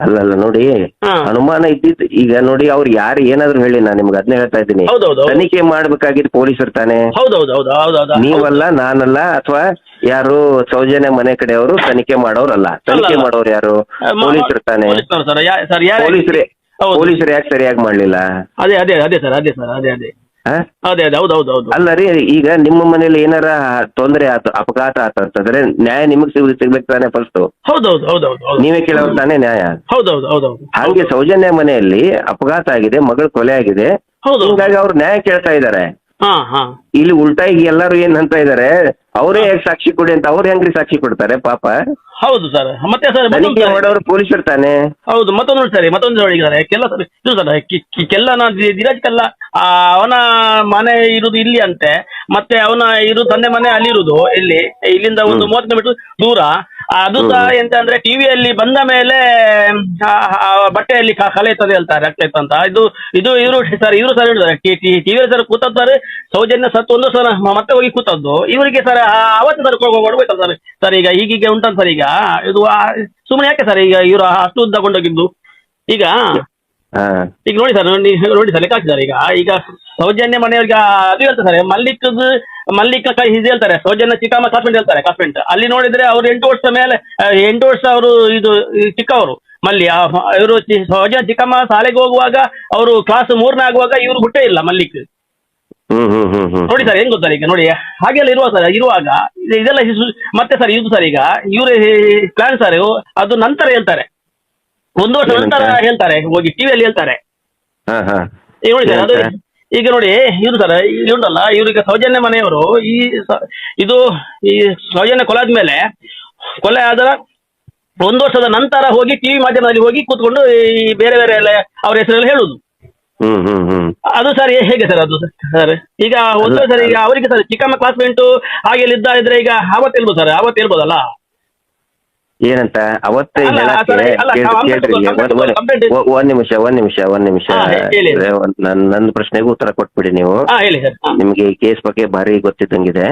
ಅಲ್ಲಲ್ಲ ನೋಡಿ, ಹಾ. ಅನುಮಾನ ಇದ್ದಿದ್ದು ಈಗ ನೋಡಿ, ಅವ್ರು ಯಾರು ಏನಾದ್ರು ಹೇಳಿ, ನಾನು ನಿಮ್ಗೆ ಅದನ್ನೇ ಹೇಳ್ತಾ ಇದ್ದೀನಿ. ಹೌದೌದು ತನಿಖೆ ಮಾಡ್ಬೇಕಾಗಿದ್ದು ಪೊಲೀಸರು ತಾನೆ. ಹೌದೌದು ನೀವಲ್ಲ, ನಾನಲ್ಲ, ಅಥವಾ ಯಾರು ಸೌಜನ್ಯ ಮನೆ ಕಡೆಯವರು ತನಿಖೆ ಮಾಡೋರಲ್ಲ. ತನಿಖೆ ಮಾಡೋರು ಯಾರು? ಪೊಲೀಸರು ತಾನೆ. ಪೊಲೀಸರೇ ಪೊಲೀಸರು ಯಾಕೆ ಸರಿಯಾಗಿ ಮಾಡ್ಲಿಲ್ಲ? ಅದೇ ಸರ್ ಹಾ? ಅದೇ ಹೌದೌದು ಅಲ್ಲ ರೀ, ಈಗ ನಿಮ್ಮ ಮನೇಲಿ ಏನಾರ ತೊಂದರೆ ಆತು, ಅಪಘಾತ ಆತಂತಂದ್ರೆ ನ್ಯಾಯ ನಿಮಗ್ ಸಿಗ್ಬೇಕು ತಾನೆ ಫಸ್ಟ್. ಹೌದೌದು ನೀವೇ ಕೇಳೋರು ತಾನೇ ನ್ಯಾಯ. ಹೌದೌದು ಹಾಗೆ ಸೌಜನ್ಯ ಮನೆಯಲ್ಲಿ ಅಪಘಾತ ಆಗಿದೆ, ಮಗಳು ಕೊಲೆ ಆಗಿದೆ, ಹೌದು. ಹಿಂಗಾಗಿ ಅವ್ರು ನ್ಯಾಯ ಕೇಳ್ತಾ ಇದ್ದಾರೆ. ಹಾ ಇಲ್ಲಿ ಉಲ್ಟಾ ಈಗ ಎಲ್ಲರೂ ಏನ್ ಅಂತ ಇದಾರೆ, ಅವರೇ ಹೇಗ್ ಸಾಕ್ಷಿ ಕೊಡಿ ಅಂತ. ಅವ್ರು ಹೆಂಗ್ರಿ ಸಾಕ್ಷಿ ಕೊಡ್ತಾರೆ ಪಾಪ? ಹೌದು ಸರ್. ಮತ್ತೆ ಸರ್ ತನಿಖೆ ಮಾಡೋರು ಪೊಲೀಸರು ತಾನೆ. ಹೌದು, ಮತ್ತೊಂದು ಹೇಳಿದ್ದಾರೆ ಕೆಲ್ಲ ಸರ್. ಇದು ಸರ್ ಕೆಲ್ಲ ಧೀರಜ್ ಕೆಲ್ಲ ಅವನ ಮನೆ ಇರುದು ಇಲ್ಲಿ ಅಂತೆ, ಮತ್ತೆ ಅವನ ತಂದೆ ಮನೆ ಅಲ್ಲಿರುದು ಇಲ್ಲಿಂದ ಒಂದು 30 ಕಿಲೋಮೀಟರ್ ದೂರ. ಅದು ಸಹ ಎಂತ ಅಂದ್ರೆ ಟಿವಿಯಲ್ಲಿ ಬಂದ ಮೇಲೆ ಬಟ್ಟೆಯಲ್ಲಿ ಕಲೆ ಇರ್ತದೆ ಹೇಳ್ತಾರೆ, ಆಗ್ತಾ ಇತ್ತು ಅಂತ. ಇವರು ಸರ್ ಹೇಳಿದ್ದಾರೆ, ಟಿವಿಯಲ್ಲಿ ಸರ್ ಕೂತಾರೆ, ಸೌಜನ್ಯ ಸತ್ತು ಒಂದು ಸಲ ಮತ್ತೆ ಹೋಗಿ ಕೂತದ್ದು ಇವರಿಗೆ ಸರ್ ಅವತ್ತು ಸರ್ ಕೊಡ್ಬೇಕಲ್ಲ ಸರ್. ಈಗ ಹೀಗೀಗೆ ಉಂಟಂತ ಸರ್. ಈಗ ಇದು ಸುಮ್ಮನೆ ಯಾಕೆ ಸರ್ ಈಗ ಇವರು ಅಷ್ಟು ಉದ್ದ ಕೊಂಡೋಗಿದ್ದು? ಈಗ ನೋಡಿ ಸರ್ ಲೆಕ್ಕ ಹಾಕಿದ್ದಾರೆ. ಈಗ ಸೌಜನ್ಯ ಮನೆಯವ್ರಿಗೆ ಅದು ಹೇಳ್ತಾರೆ ಸರ್, ಮಲ್ಲಿಕ ಕೈ ಇದು ಹೇಳ್ತಾರೆ, ಸೌಜನ್ಯ ಚಿಕ್ಕಮ್ಮ ಕಾಸ್ಮೆಂಟ್ ಹೇಳ್ತಾರೆ. ಕಾಸ್ಮೆಂಟ್ ಅಲ್ಲಿ ನೋಡಿದ್ರೆ ಅವ್ರು 8 ವರ್ಷ ಮೇಲೆ 8 ವರ್ಷ ಅವರು ಇದು ಚಿಕ್ಕವರು ಮಲ್ಲಿ. ಇವರು ಸೌಜನ್ಯ ಚಿಕ್ಕಮ್ಮ ಶಾಲೆಗೆ ಹೋಗುವಾಗ ಅವರು ಕ್ಲಾಸ್ 3ನೇ ಆಗುವಾಗ ಇವರು ಹುಟ್ಟೇ ಇಲ್ಲ ಮಲ್ಲಿಕ್. ನೋಡಿ ಸರ್ ಹೆಂಗ್ ಗೊತ್ತಾರೆ ಈಗ ನೋಡಿ, ಹಾಗೆಲ್ಲ ಇರುವಾಗ ಇದೆಲ್ಲ ಮತ್ತೆ ಸರ್ ಇದು ಸರ್ ಈಗ ಇವ್ರ ಪ್ಲಾನ್ ಸರ್ ಅದು ನಂತರ ಹೇಳ್ತಾರೆ, 1 ವರ್ಷ ನಂತರ ಹೇಳ್ತಾರೆ, ಹೋಗಿ ಟಿವಿಯಲ್ಲಿ ಹೇಳ್ತಾರೆ. ಈಗ ನೋಡಿ ಸರ್ ಅದು ಈಗ ನೋಡಿ ಇವ್ರು ಸರ್ ಇವುಂಟಲ್ಲ, ಇವ್ರಿಗೆ ಸೌಜನ್ಯ ಮನೆಯವರು ಈ ಸೌಜನ್ಯ ಕೊಲೆ ಆದ 1 ವರ್ಷದ ನಂತರ ಹೋಗಿ ಟಿವಿ ಮಾಧ್ಯಮದಲ್ಲಿ ಹೋಗಿ ಕೂತ್ಕೊಂಡು ಈ ಬೇರೆ ಎಲ್ಲ ಅವ್ರ ಹೆಸರೆಲ್ಲ ಹೇಳುದು. ಅದು ಸರ್ ಹೇಗೆ ಸರ್ ಅದು ಸರ್? ಈಗ ಒಂದು ಸರ್ ಈಗ ಅವರಿಗೆ ಸರ್ ಚಿಕ್ಕಮ್ಮ ಕ್ಲಾಸ್ಮೇಟ್ ಹಾಗೆ ಇದ್ರೆ ಈಗ ಅವತ್ತು ಹೇಳ್ಬೋದಲ್ಲ ಏನಂತ ಅವತ್ತೇ ಒಂದ್ ನಿಮಿಷ ನನ್ನ ಪ್ರಶ್ನೆಗೂ ಉತ್ತರ ಕೊಟ್ಬಿಡಿ ನೀವು. ನಿಮ್ಗೆ ಈ ಕೇಸ್ ಬಗ್ಗೆ ಭಾರಿ ಗೊತ್ತಿದ್ದಂಗಿದೆ.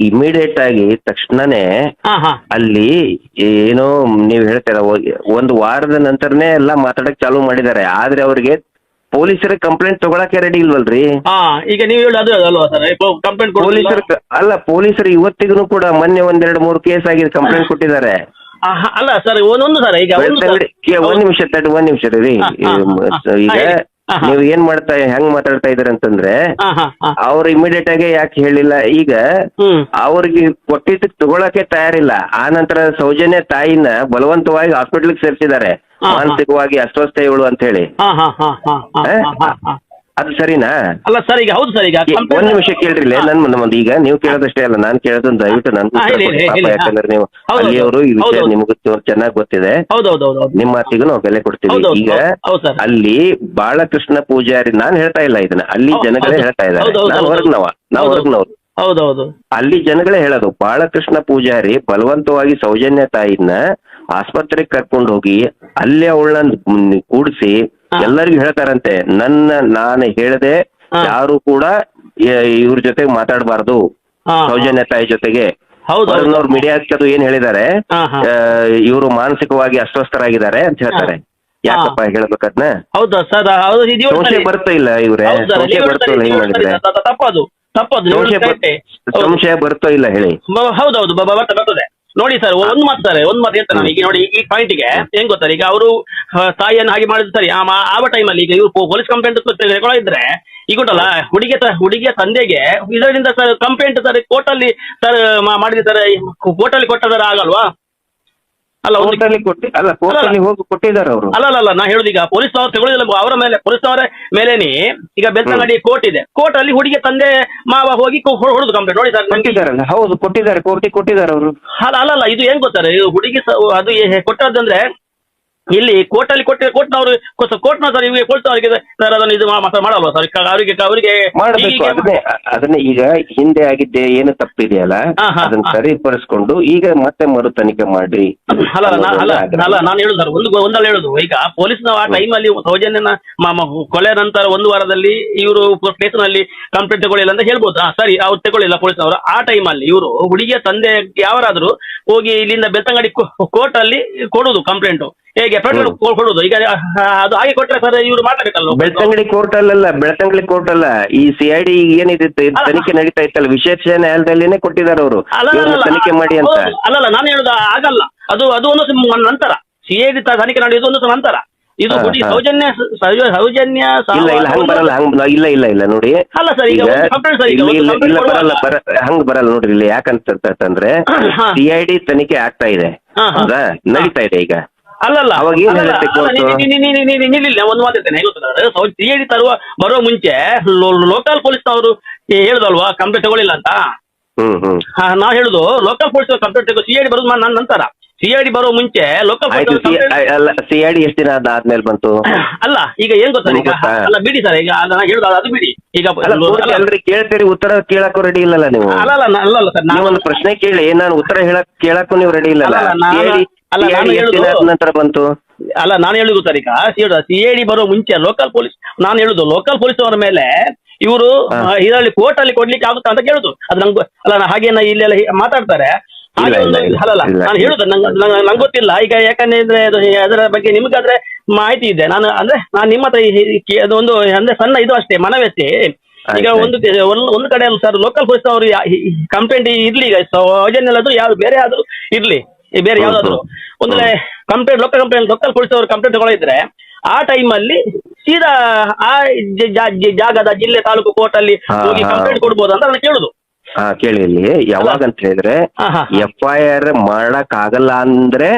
ಇಮಿಡಿಯೇಟ್ ಆಗಿ ತಕ್ಷಣನೇ ಅಲ್ಲಿ ಏನೋ ನೀವ್ ಹೇಳ್ತೀರ 1 ವಾರದ ನಂತರನೇ ಎಲ್ಲಾ ಮಾತಾಡಕ್ ಚಾಲೂ ಮಾಡಿದ್ದಾರೆ. ಆದ್ರೆ ಅವ್ರಿಗೆ ಪೊಲೀಸರ ಕಂಪ್ಲೇಂಟ್ ತಗೊಳಕ್ಕೆ ರೆಡಿ ಇಲ್ವಲ್ರಿ? ಈಗ ನೀವು ಕಂಪ್ಲೇಂಟ್ ಪೊಲೀಸರು ಇವತ್ತಿಗೂ ಕೂಡ ಮೊನ್ನೆ 1-2-3 ಕೇಸ್ ಆಗಿದೆ, ಕಂಪ್ಲೇಂಟ್ ಕೊಟ್ಟಿದ್ದಾರೆ. ಅಲ್ಲ ಸರ್ ಒಂದೊಂದು ಸರ್ ಈಗ ಒಂದ್ ನಿಮಿಷ ರೀ. ಈಗ ನೀವು ಏನ್ ಹೆಂಗ್ ಮಾತಾಡ್ತಾ ಇದಾರೆ ಅಂತಂದ್ರೆ, ಅವ್ರು ಇಮಿಡಿಯೇಟ್ ಆಗಿ ಯಾಕೆ ಹೇಳಿಲ್ಲ? ಈಗ ಅವ್ರಿಗೆ ಕೊಟ್ಟಿದ್ದು ತಗೊಳಕ್ಕೆ ತಯಾರಿಲ್ಲ. ಆ ನಂತರ ಸೌಜನ್ಯ ತಾಯಿನ ಬಲವಂತವಾಗಿ ಹಾಸ್ಪಿಟಲ್ಗೆ ಸೇರಿಸಿದ್ದಾರೆ, ಮಾನಸಿಕವಾಗಿ ಅಸ್ವಸ್ಥ ಇವಳು ಅಂತ ಹೇಳಿ. ಅದು ಸರಿನಾ? ಅಲ್ಲ ಸರ್ ಈಗ ಹೌದು ಸರ್. ಈಗ ಒಂದ್ ನಿಮಿಷ ಕೇಳ್ರಿ, ನನ್ ಈಗ ನೀವು ಕೇಳೋದಷ್ಟೇ ಅಲ್ಲ, ನಾನ್ ಕೇಳೋದು ದಯವಿಟ್ಟು ನನ್ಗೂ ಯಾಕಂದ್ರೆ ನೀವು ಅಲ್ಲಿಯವರು ಈ ವಿಷಯ ನಿಮ್ಗೂ ಚೆನ್ನಾಗಿ ಗೊತ್ತಿದೆ. ನಿಮ್ಮ ಮಾತಿಗೂ ನಾವು ಬೆಲೆ ಕೊಡ್ತೀವಿ. ಈಗ ಅಲ್ಲಿ ಬಾಲಕೃಷ್ಣ ಪೂಜಾರಿ, ನಾನ್ ಹೇಳ್ತಾ ಇಲ್ಲ ಇದನ್ನ, ಅಲ್ಲಿ ಜನಗಳೇ ಹೇಳ್ತಾ ಇದ್ದಾರೆ. ನಾವು ಹೊರಗ್ನವ್ರು. ಅಲ್ಲಿ ಜನಗಳೇ ಹೇಳೋದು, ಬಾಲಕೃಷ್ಣ ಪೂಜಾರಿ ಬಲವಂತವಾಗಿ ಸೌಜನ್ಯ ತಾಯಿನ ಆಸ್ಪತ್ರೆಗೆ ಕರ್ಕೊಂಡು ಹೋಗಿ ಅಲ್ಲಿ ಅವಳನ್ನ ಕೂಡಿಸಿ ಎಲ್ಲರಿಗೂ ಹೇಳ್ತಾರಂತೆ, ನಾನು ಹೇಳದೆ ಯಾರು ಕೂಡ ಇವ್ರ ಜೊತೆಗೆ ಮಾತಾಡಬಾರ್ದು, ಸೌಜನ್ಯ ತಾಯಿ ಜೊತೆಗೆ. ಅವ್ರ ಮೀಡಿಯಾಕ್ಕೆ ಅದು ಏನ್ ಹೇಳಿದ್ದಾರೆ, ಇವರು ಮಾನಸಿಕವಾಗಿ ಅಸ್ವಸ್ಥರಾಗಿದ್ದಾರೆ ಅಂತ ಹೇಳ್ತಾರೆ. ಯಾಕಪ್ಪ ಹೇಳ್ಬೇಕದ್ನ? ಸಂಶಯ ಬರ್ತಾ ಇಲ್ಲ ಇವ್ರೆ, ಸಂಶಯ ಬರ್ತಾ ಇಲ್ಲ. ಹೆಂಗ್ ಮಾಡಿದ್ರೆ ಸಂಶಯ ಬರ್ತಾ ಇಲ್ಲ ಹೇಳಿ? ಹೌದೌದು ಬರ್ತದೆ. ನೋಡಿ ಸರ್ ಒಂದು ಮಾತು ಹೇಳ್ತಾರೆ ನಾನು. ಈಗ ನೋಡಿ ಈ ಪಾಯಿಂಟ್ಗೆ ಹೆಂಗ್ ಗೊತ್ತಾರೆ, ಈಗ ಅವರು ತಾಯಿಯನ್ನು ಹಾಗೆ ಮಾಡಿದ್ರು ಸರಿ, ಆ ಟೈಮಲ್ಲಿ ಈಗ ಇವ್ರು ಪೊಲೀಸ್ ಕಂಪ್ಲೇಂಟ್ ಇದ್ರೆ ಈಗ ಉಂಟಲ್ಲ, ಹುಡುಗಿಯ ತಂದೆಗೆ ಇದರಿಂದ ಸರ್ ಕಂಪ್ಲೇಂಟ್ ಸರ್ ಕೋರ್ಟಲ್ಲಿ ಸರ್ ಮಾಡಿದ್ರೆ ಸರ್ ಕೋರ್ಟಲ್ಲಿ ಕೊಟ್ಟದಾರ ಆಗಲ್ವಾ? ಅಲ್ಲ ಕೊಟ್ಟಿದ್ದಾರೆ ಅವರು. ಅಲ್ಲ ನಾ ಹೇಳುದು, ಈಗ ಪೊಲೀಸ್ನವರು ತಗೊಳ್ಳಿಲ್ಲ ಅವರ ಮೇಲೆ, ಪೊಲೀಸ್ನವರ ಮೇಲೇನೆ ಈಗ ಬೆಳ್ತಂಗಡಿ ಕೋರ್ಟ್ ಇದೆ, ಕೋರ್ಟ್ ಅಲ್ಲಿ ಹುಡುಗಿಯ ತಂದೆ ಮಾವ ಹೋಗಿ ಹೊಡೆದು ಕಂಪ್ಲೇಂಟ್. ನೋಡಿ ಸರ್ ಕೊಟ್ಟಿದ್ದಾರಲ್ಲ, ಹೌದು ಕೊಟ್ಟಿದ್ದಾರೆ, ಕೋರ್ಟಿಗೆ ಕೊಟ್ಟಿದ್ದಾರೆ ಅವರು. ಅಲ್ಲ ಇದು ಏನ್ ಗೊತ್ತಾರೆ, ಹುಡುಗಿ ಅದು ಕೊಟ್ಟದಂದ್ರೆ ಇಲ್ಲಿ ಕೋರ್ಟಲ್ಲಿ ಕೋರ್ಟ್ನವರು ಸರ್ ಇವ್ರಿಗೆ ಕೊಡ್ತವ್ರಿಗೆ ಸರ್ ಅದನ್ನು ಇದು ಮಾಡಲ್ವಾ ಸರ್? ಅವರಿಗೆ ಮಾಡಬೇಕು. ಅದನ್ನೇ ಈಗ ಹಿಂದೆ ಆಗಿದ್ದೆ ಏನು ತಪ್ಪಿದೆಯಲ್ಲ ಅದನ್ನ ಸರಿಪಡಿಸ್ಕೊಂಡು ಈಗ ಮತ್ತೆ ಮರು ತನಿಖೆ ಮಾಡ್ರಿ. ಅಲ್ಲ ನಾನು ಹೇಳುದು ಸರ್, ಒಂದಲ್ಲ ಹೇಳುದು, ಈಗ ಪೊಲೀಸ್ನ ಆ ಟೈಮಲ್ಲಿ ಸೌಜನ್ಯನ ಕೊಲೆ ನಂತರ 1 ವಾರದಲ್ಲಿ ಇವರು ಸ್ಟೇಷನ್ ಕಂಪ್ಲೇಂಟ್ ತಗೊಳ್ಳಿಲ್ಲ ಅಂತ ಹೇಳ್ಬೋದು. ಸರಿ, ಅವ್ರು ತಗೊಳ್ಳಿಲ್ಲ ಪೊಲೀಸ್ನವರು. ಆ ಟೈಮಲ್ಲಿ ಇವರು ಹುಡುಗಿಯ ತಂದೆ ಯಾವರಾದ್ರೂ ಹೋಗಿ ಇಲ್ಲಿಂದ ಬೆಳ್ತಂಗಡಿ ಕೋರ್ಟ್ ಅಲ್ಲಿ ಕೊಡುದು ಕಂಪ್ಲೇಂಟ್. ಹೇಗೆ ಪೆಟ್ರೋಲ್ ಕೊಡುದು ಈಗ ಅದು ಹಾಗೆ ಕೊಟ್ರೆ ಸರ್ ಇವರು ಮಾಡ್ಲೇಬೇಕಲ್ಲ. ಬೆಳ್ತಂಗಡಿ ಕೋರ್ಟ್ ಅಲ್ಲ, ಬೆಳ್ತಂಗಡಿ ಕೋರ್ಟ್ ಅಲ್ಲ, ಈ CID ಏನಿದೆ ತನಿಖೆ ನಡೀತಾ ಇತ್ತಲ್ಲ, ವಿಶೇಷ ನ್ಯಾಯಾಲಯದಲ್ಲಿನೇ ಕೊಟ್ಟಿದ್ದಾರೆ ಅವರು ತನಿಖೆ ಮಾಡಿ ಅಂತ. ಅಲ್ಲಲ್ಲ, ನಾನು ಹೇಳುದು ಆಗಲ್ಲ, ಅದು ಅದು ಒಂದು ನಂತರ CID ತನಿಖೆ ನಡೆಯುವುದು ಒಂದು ನಂತರ. ಇದು ಸೌಜನ್ಯ ಇಲ್ಲ ಹಂಗ್ ಬರಲ್ಲ, ಇಲ್ಲ ನೋಡಿ. ಅಲ್ಲ ಸರ್, ಈಗ ಹಂಗ್ ಬರಲ್ಲ ನೋಡ್ರಿ. ಇಲ್ಲಿ ಯಾಕಂತಂದ್ರೆ CID ತನಿಖೆ ಆಗ್ತಾ ಇದೆ, ಹೌದಾ, ನಡೀತಾ ಇದೆ ಈಗ. ಅಲ್ಲಲ್ಲ, ಅವಾಗ ಏನ್ ಹೇಳುತ್ತೆ ಒಂದು ಮಾತಿರ್ತೇನೆ. CID ಬರೋ ಮುಂಚೆ ಲೋಕಲ್ ಪೊಲೀಸ್ನವರು ಹೇಳುದಲ್ವಾ ಕಂಪ್ಲೇಂಟ್ ತಗೊಳ್ಳಿಲ್ಲ ಅಂತ. ನಾ ಹೇಳುದು ಲೋಕಲ್ ಪೊಲೀಸ್ ಕಂಪ್ಲೇಂಟ್ ತಗೋ, CID ಬರೋದು ನಂತರ. CID ಬರೋ ಮುಂಚೆ ಲೋಕಲ್ CID ಎಷ್ಟು ದಿನ ಆದ್ಮೇಲೆ ಬಂತು? ಅಲ್ಲ ಈಗ ಏನ್ ಗೊತ್ತಾ, ಈಗ ಅಲ್ಲ ಬಿಡಿ ಸರ್, ಈಗ ನಾನು ಹೇಳುದು ಅದು ಬಿಡಿ. ಈಗ ಅಲ್ರಿ ಕೇಳ್ತೀರಿ, ಉತ್ತರ ಕೇಳಕ್ಕೂ ರೆಡಿ ಇಲ್ಲಲ್ಲ ನೀವು. ಅಲ್ಲಲ್ಲ ಸರ್, ಒಂದು ಪ್ರಶ್ನೆ ಕೇಳಿ, ನಾನು ಉತ್ತರ ಕೇಳಕ್ಕೂ ನೀವು ರೆಡಿ ಇಲ್ಲಲ್ಲ. ನಂತರ ಬಂತು ಅಲ್ಲ, ನಾನು ಹೇಳುದು ಸರ್, ಈಗ CID ಬರೋ ಮುಂಚೆ ಲೋಕಲ್ ಪೊಲೀಸ್, ನಾನು ಹೇಳುದು ಲೋಕಲ್ ಪೊಲೀಸ್ ಅವರ ಮೇಲೆ ಇವರು ಇದರಲ್ಲಿ ಕೋರ್ಟ್ ಅಲ್ಲಿ ಕೊಡ್ಲಿಕ್ಕೆ ಆಗುತ್ತಾ ಅಂತ ಕೇಳುದು. ಅದು ನಂಗೆ ಅಲ್ಲ, ಹಾಗೇನ ಇಲ್ಲೆಲ್ಲ ಮಾತಾಡ್ತಾರೆ. ಅಲ್ಲಲ್ಲ, ನಾನು ಹೇಳುದು ನಂಗೆ ಗೊತ್ತಿಲ್ಲ. ಈಗ ಯಾಕಂದ್ರೆ ಅದರ ಬಗ್ಗೆ ನಿಮ್ಗಾದ್ರೆ ಮಾಹಿತಿ ಇದೆ. ನಾನು ನಿಮ್ಮ ಹತ್ರ ಅದೊಂದು ಅಂದ್ರೆ ಸಣ್ಣ ಇದು ಅಷ್ಟೇ, ಮನವಿ ಅಷ್ಟೇ. ಈಗ ಒಂದು ಕಡೆ ಸರ್ ಲೋಕಲ್ ಪೊಲೀಸ್ ಅವರು ಕಂಪ್ಲೇಂಟ್ ಇರ್ಲಿ, ಈಗ ಸೌಜನ್ಯಲ್ಲದು ಯಾವ್ದು ಬೇರೆ ಆದ್ರೂ ಇರ್ಲಿ, ಬೇರೆ ಯಾವ್ದಾದ್ರು ಒಂದು ಕಂಪ್ಲೇಂಟ್ ಲೋಕಲ್ ಪೊಲೀಸ್ ಅವರು ಕಂಪ್ಲೇಂಟ್ ತಗೊಳ್ಳಿದ್ರೆ ಆ ಟೈಮಲ್ಲಿ ಸೀದಾ ಆ ಜಾಗದ ಜಿಲ್ಲೆ ತಾಲೂಕು ಕೋರ್ಟ್ ಅಲ್ಲಿ ಹೋಗಿ ಕಂಪ್ಲೇಂಟ್ ಕೊಡ್ಬೋದು ಅಂತ ನಾನು ಕೇಳುದು. ಕೇಳಿ, ಇಲ್ಲಿ ಯಾವಾಗ ಅಂತ ಹೇಳಿದ್ರೆ FIR ಮಾಡಕ್ ಆಗಲ್ಲ ಅಂದ್ರೆ